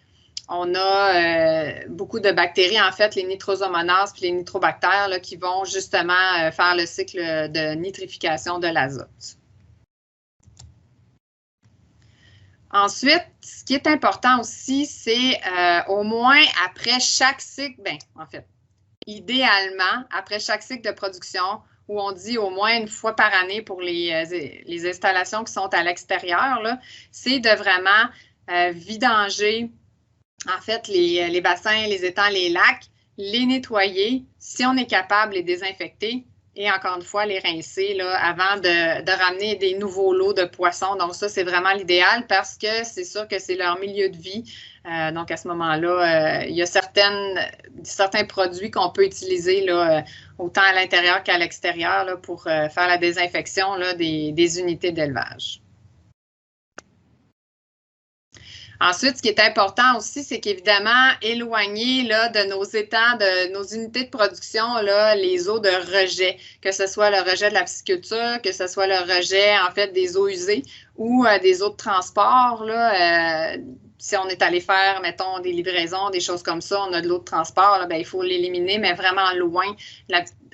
on a beaucoup de bactéries, en fait, les nitrosomonases puis les nitrobactères là, qui vont justement faire le cycle de nitrification de l'azote. Ensuite, ce qui est important aussi, c'est au moins après chaque cycle, en fait, idéalement, après chaque cycle de production, où on dit au moins une fois par année pour les installations qui sont à l'extérieur, c'est de vraiment vidanger, en fait, les bassins, les étangs, les lacs, les nettoyer, si on est capable, les désinfecter, et encore une fois, les rincer là, avant de ramener des nouveaux lots de poissons. Donc, ça, c'est vraiment l'idéal parce que c'est sûr que c'est leur milieu de vie. Donc, à ce moment-là, il y a certains produits qu'on peut utiliser là, autant à l'intérieur qu'à l'extérieur là, pour faire la désinfection là, des unités d'élevage. Ensuite, ce qui est important aussi, c'est qu'évidemment, éloigner là, de nos étangs, de nos unités de production, là, les eaux de rejet, que ce soit le rejet de la pisciculture, que ce soit le rejet, en fait, des eaux usées ou des eaux de transport. Là, si on est allé faire, mettons, des livraisons, des choses comme ça, on a de l'eau de transport, là, il faut l'éliminer, mais vraiment loin,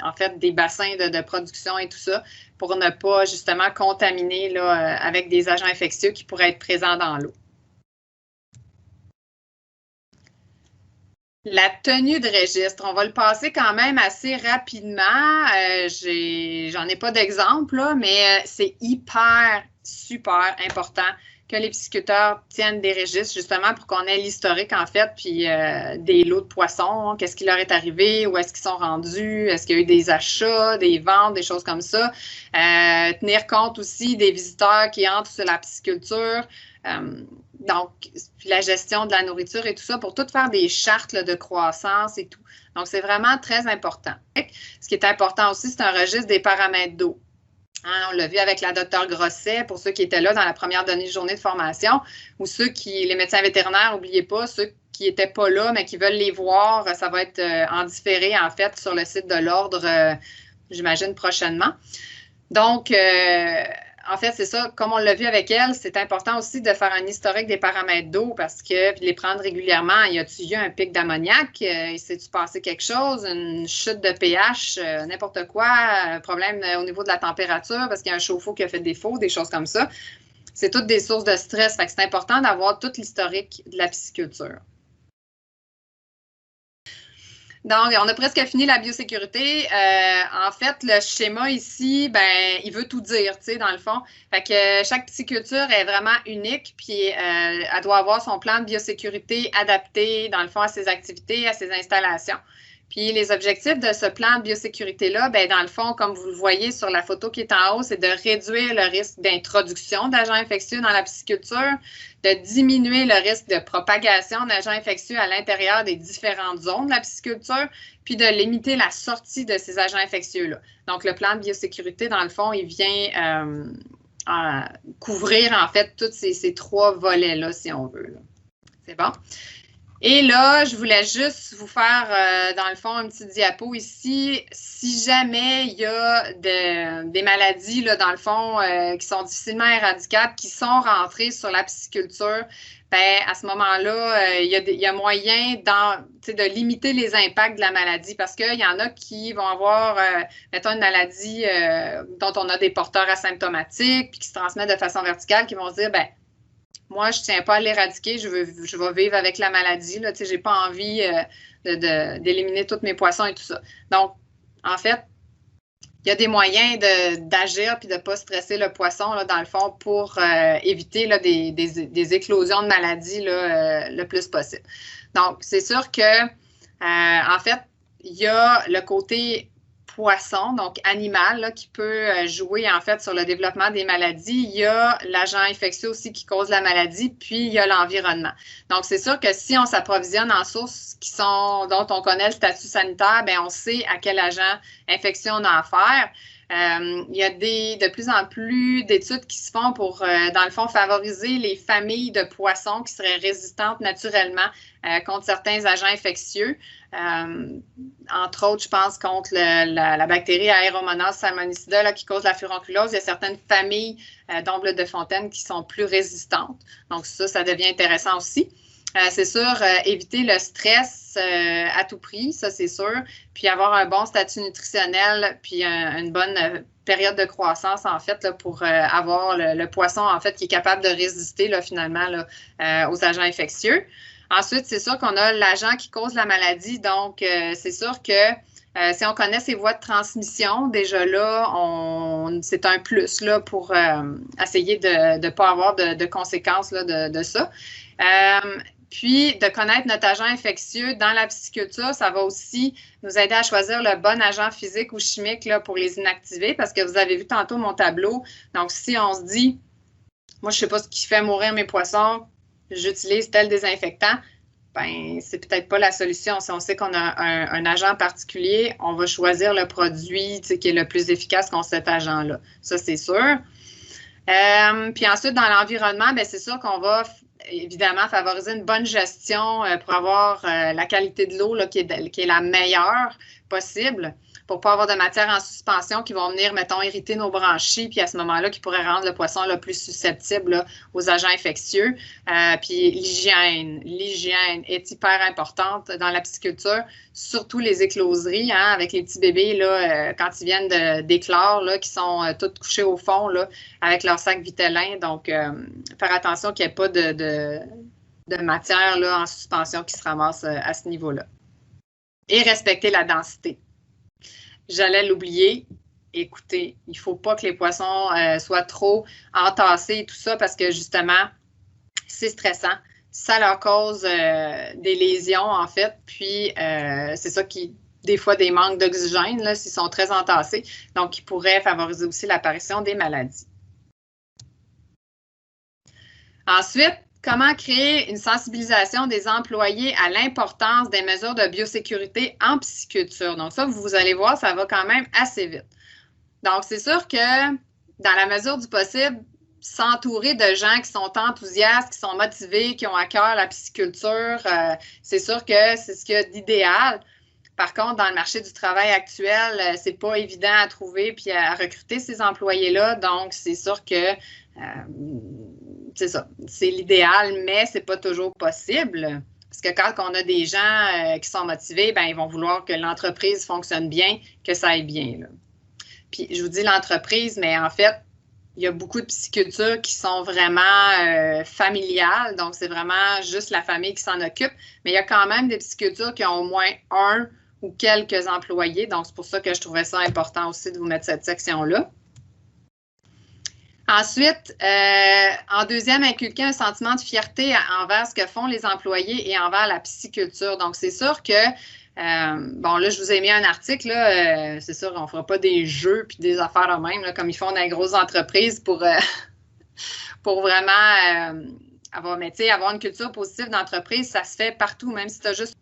en fait, des bassins de production et tout ça, pour ne pas, justement, contaminer là, avec des agents infectieux qui pourraient être présents dans l'eau. La tenue de registre, on va le passer quand même assez rapidement. J'en ai pas d'exemple, mais c'est super important que les pisciculteurs tiennent des registres, justement, pour qu'on ait l'historique, en fait, puis des lots de poissons, qu'est-ce qui leur est arrivé, où est-ce qu'ils sont rendus, est-ce qu'il y a eu des achats, des ventes, des choses comme ça. Tenir compte aussi des visiteurs qui entrent sur la pisciculture. Donc, puis la gestion de la nourriture et tout ça, pour tout faire des chartes là, de croissance et tout. Donc, c'est vraiment très important. Ce qui est important aussi, c'est un registre des paramètres d'eau. Hein, on l'a vu avec la Dr Grosset, pour ceux qui étaient là dans la première demi-journée de formation, ou les médecins vétérinaires, n'oubliez pas, ceux qui n'étaient pas là, mais qui veulent les voir, ça va être en différé, en fait, sur le site de l'Ordre, j'imagine, prochainement. Donc, en fait, c'est ça, comme on l'a vu avec elle, c'est important aussi de faire un historique des paramètres d'eau parce que puis de les prendre régulièrement. Y a-t-il eu un pic d'ammoniac? S'est-tu passé quelque chose? Une chute de pH? N'importe quoi? Un problème au niveau de la température parce qu'il y a un chauffe-eau qui a fait défaut, des choses comme ça. C'est toutes des sources de stress. Fait que c'est important d'avoir tout l'historique de la pisciculture. Donc, on a presque fini la biosécurité. En fait, le schéma ici, il veut tout dire, tu sais, dans le fond. Fait que chaque pisciculture est vraiment unique, puis elle doit avoir son plan de biosécurité adapté, dans le fond, à ses activités, à ses installations. Puis les objectifs de ce plan de biosécurité-là, bien, dans le fond, comme vous le voyez sur la photo qui est en haut, c'est de réduire le risque d'introduction d'agents infectieux dans la pisciculture, de diminuer le risque de propagation d'agents infectieux à l'intérieur des différentes zones de la pisciculture, puis de limiter la sortie de ces agents infectieux-là. Donc, le plan de biosécurité, dans le fond, il vient couvrir, en fait, tous ces trois volets-là, si on veut. C'est bon? Et là, je voulais juste vous faire, dans le fond, un petit diapo ici. Si jamais il y a des maladies, là, dans le fond, qui sont difficilement éradicables, qui sont rentrées sur la pisciculture, bien, à ce moment-là, il y a moyen de limiter les impacts de la maladie parce qu'il y en a qui vont avoir, mettons, une maladie dont on a des porteurs asymptomatiques puis qui se transmettent de façon verticale, qui vont se dire, bien, moi, je ne tiens pas à l'éradiquer, je vais vivre avec la maladie. Je n'ai pas envie d'éliminer tous mes poissons et tout ça. Donc, en fait, il y a des moyens d'agir et de ne pas stresser le poisson, là, dans le fond, pour éviter là, des éclosions de maladies là, le plus possible. Donc, c'est sûr que, en fait, il y a le côté poisson, donc animal, là, qui peut jouer en fait sur le développement des maladies. Il y a l'agent infectieux aussi qui cause la maladie, puis il y a l'environnement. Donc, c'est sûr que si on s'approvisionne en sources dont on connaît le statut sanitaire, bien, on sait à quel agent infectieux on a affaire. Il y a de plus en plus d'études qui se font pour, dans le fond, favoriser les familles de poissons qui seraient résistantes naturellement contre certains agents infectieux. Entre autres, je pense contre la bactérie Aeromonas salmonicida là, qui cause la furonculose. Il y a certaines familles d'ombles de fontaine qui sont plus résistantes. Donc ça devient intéressant aussi. C'est sûr, éviter le stress à tout prix, ça c'est sûr, puis avoir un bon statut nutritionnel, puis une bonne période de croissance en fait là, pour avoir le poisson en fait qui est capable de résister là, finalement là, aux agents infectieux. Ensuite, c'est sûr qu'on a l'agent qui cause la maladie, donc c'est sûr que si on connaît ses voies de transmission, déjà là, c'est un plus là, pour essayer de ne pas avoir de conséquences là, de ça. Puis, de connaître notre agent infectieux dans la pisciculture, ça va aussi nous aider à choisir le bon agent physique ou chimique là, pour les inactiver parce que vous avez vu tantôt mon tableau. Donc, si on se dit, moi, je ne sais pas ce qui fait mourir mes poissons, j'utilise tel désinfectant, bien, c'est peut-être pas la solution. Si on sait qu'on a un agent particulier, on va choisir le produit qui est le plus efficace contre cet agent-là. Ça, c'est sûr. Puis ensuite, dans l'environnement, bien, c'est sûr qu'on va évidemment favoriser une bonne gestion pour avoir la qualité de l'eau qui est la meilleure possible, pour ne pas avoir de matières en suspension qui vont venir, mettons, irriter nos branchies, puis à ce moment-là, qui pourraient rendre le poisson le plus susceptible là, aux agents infectieux. Puis l'hygiène est hyper importante dans la pisciculture, surtout les écloseries, hein, avec les petits bébés, là, quand ils viennent d'éclore, là, qui sont tous couchés au fond, là, avec leur sac vitellin. Donc, faire attention qu'il n'y ait pas de matière là, en suspension qui se ramasse à ce niveau-là. Et respecter la densité. J'allais l'oublier. Écoutez, il ne faut pas que les poissons soient trop entassés et tout ça parce que justement, c'est stressant. Ça leur cause des lésions en fait. Puis, c'est ça qui, des fois, des manques d'oxygène là, s'ils sont très entassés. Donc, qui pourrait favoriser aussi l'apparition des maladies. Ensuite, comment créer une sensibilisation des employés à l'importance des mesures de biosécurité en pisciculture? Donc ça, vous allez voir, ça va quand même assez vite. Donc, c'est sûr que dans la mesure du possible, s'entourer de gens qui sont enthousiastes, qui sont motivés, qui ont à cœur la pisciculture, c'est sûr que c'est ce qu'il y a d'idéal. Par contre, dans le marché du travail actuel, c'est pas évident à trouver puis à recruter ces employés-là. Donc, c'est sûr que c'est ça, c'est l'idéal, mais c'est pas toujours possible. Parce que quand on a des gens qui sont motivés, bien, ils vont vouloir que l'entreprise fonctionne bien, que ça aille bien. Là. Puis, je vous dis l'entreprise, mais en fait, il y a beaucoup de piscicultures qui sont vraiment familiales. Donc, c'est vraiment juste la famille qui s'en occupe. Mais il y a quand même des piscicultures qui ont au moins un ou quelques employés. Donc, c'est pour ça que je trouvais ça important aussi de vous mettre cette section-là. Ensuite, en deuxième, inculquer un sentiment de fierté envers ce que font les employés et envers la pisciculture. Donc, c'est sûr que Bon, là, je vous ai mis un article, là, c'est sûr, on ne fera pas des jeux puis des affaires de même, là, comme ils font dans les grosses entreprises pour vraiment avoir une culture positive d'entreprise. Ça se fait partout, même si tu as juste...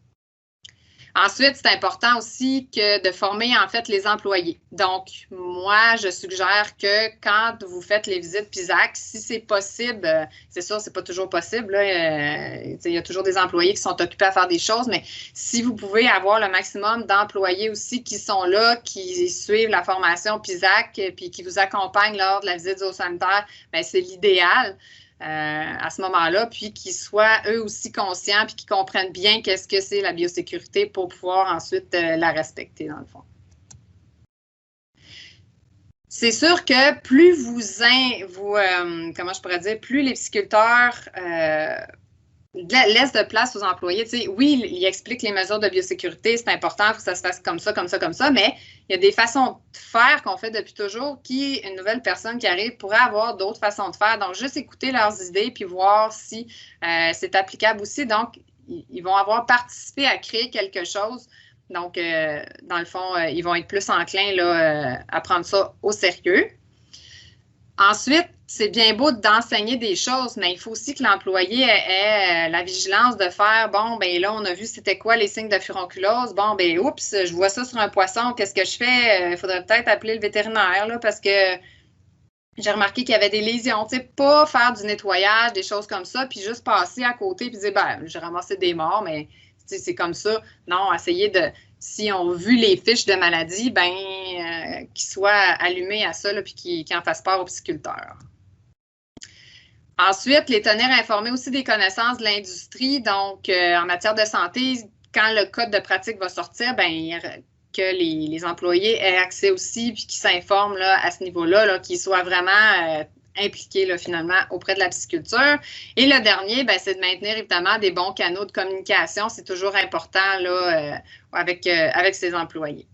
Ensuite, c'est important aussi de former, en fait, les employés. Donc, moi, je suggère que quand vous faites les visites PISAC, si c'est possible, c'est sûr, c'est pas toujours possible, là, il y a toujours des employés qui sont occupés à faire des choses, mais si vous pouvez avoir le maximum d'employés aussi qui sont là, qui suivent la formation PISAC, puis qui vous accompagnent lors de la visite zoosanitaire, bien, c'est l'idéal. À ce moment-là, puis qu'ils soient eux aussi conscients, puis qu'ils comprennent bien qu'est-ce que c'est la biosécurité pour pouvoir ensuite la respecter, dans le fond. C'est sûr que plus comment je pourrais dire, plus les pisciculteurs laissent de place aux employés. Tu sais, oui, ils expliquent les mesures de biosécurité, c'est important, il faut que ça se fasse comme ça, comme ça, comme ça, mais il y a des façons de faire qu'on fait depuis toujours qui, une nouvelle personne qui arrive, pourrait avoir d'autres façons de faire. Donc, juste écouter leurs idées puis voir si c'est applicable aussi. Donc, ils vont avoir participé à créer quelque chose. Donc, dans le fond, ils vont être plus enclins là, à prendre ça au sérieux. Ensuite, c'est bien beau d'enseigner des choses, mais il faut aussi que l'employé ait la vigilance de faire, bon, ben là, on a vu c'était quoi les signes de furonculose. Bon, ben oups, je vois ça sur un poisson, qu'est-ce que je fais? Il faudrait peut-être appeler le vétérinaire, là, parce que j'ai remarqué qu'il y avait des lésions. Tu sais, pas faire du nettoyage, des choses comme ça, puis juste passer à côté, puis dire, ben, j'ai ramassé des morts, mais c'est comme ça. Non, essayer de... Si on a vu les fiches de maladie, ben qu'ils soient allumés à ça, là, puis qu'ils en fassent part aux pisciculteurs. Ensuite, les tenir informés aussi des connaissances de l'industrie. Donc, en matière de santé, quand le code de pratique va sortir, ben que les employés aient accès aussi, puis qu'ils s'informent à ce niveau-là, là, qu'ils soient vraiment impliqués là, finalement auprès de la pisciculture. Et le dernier, ben, c'est de maintenir évidemment des bons canaux de communication. C'est toujours important là, avec ses employés.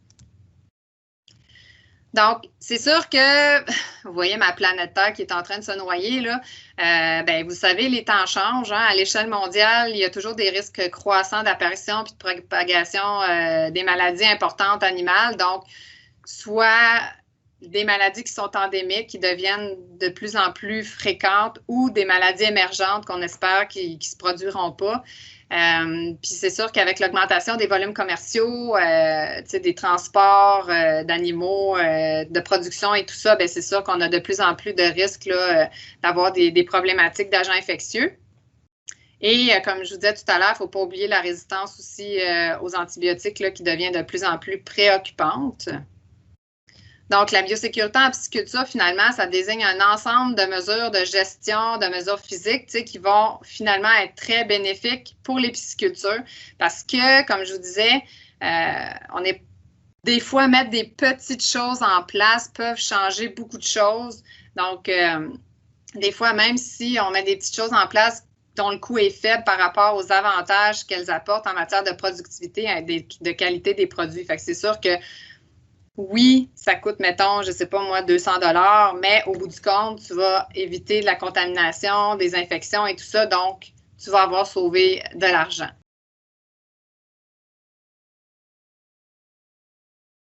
Donc, c'est sûr que, vous voyez ma planète Terre qui est en train de se noyer, là. Ben, vous savez, les temps changent. Hein? À l'échelle mondiale, il y a toujours des risques croissants d'apparition et de propagation des maladies importantes animales. Donc, soit des maladies qui sont endémiques, qui deviennent de plus en plus fréquentes, ou des maladies émergentes qu'on espère qui ne se produiront pas. Puis c'est sûr qu'avec l'augmentation des volumes commerciaux, des transports d'animaux, de production et tout ça, bien, c'est sûr qu'on a de plus en plus de risques d'avoir des problématiques d'agents infectieux. Et comme je vous disais tout à l'heure, il ne faut pas oublier la résistance aussi aux antibiotiques là, qui devient de plus en plus préoccupante. Donc, la biosécurité en pisciculture, finalement, ça désigne un ensemble de mesures de gestion, de mesures physiques, qui vont finalement être très bénéfiques pour les piscicultures parce que, comme je vous disais, des fois, mettre des petites choses en place peuvent changer beaucoup de choses. Donc, des fois, même si on met des petites choses en place dont le coût est faible par rapport aux avantages qu'elles apportent en matière de productivité et de qualité des produits. Fait que c'est sûr que oui, ça coûte, mettons, je ne sais pas moi, 200 $, mais au bout du compte, tu vas éviter de la contamination, des infections et tout ça, donc tu vas avoir sauvé de l'argent.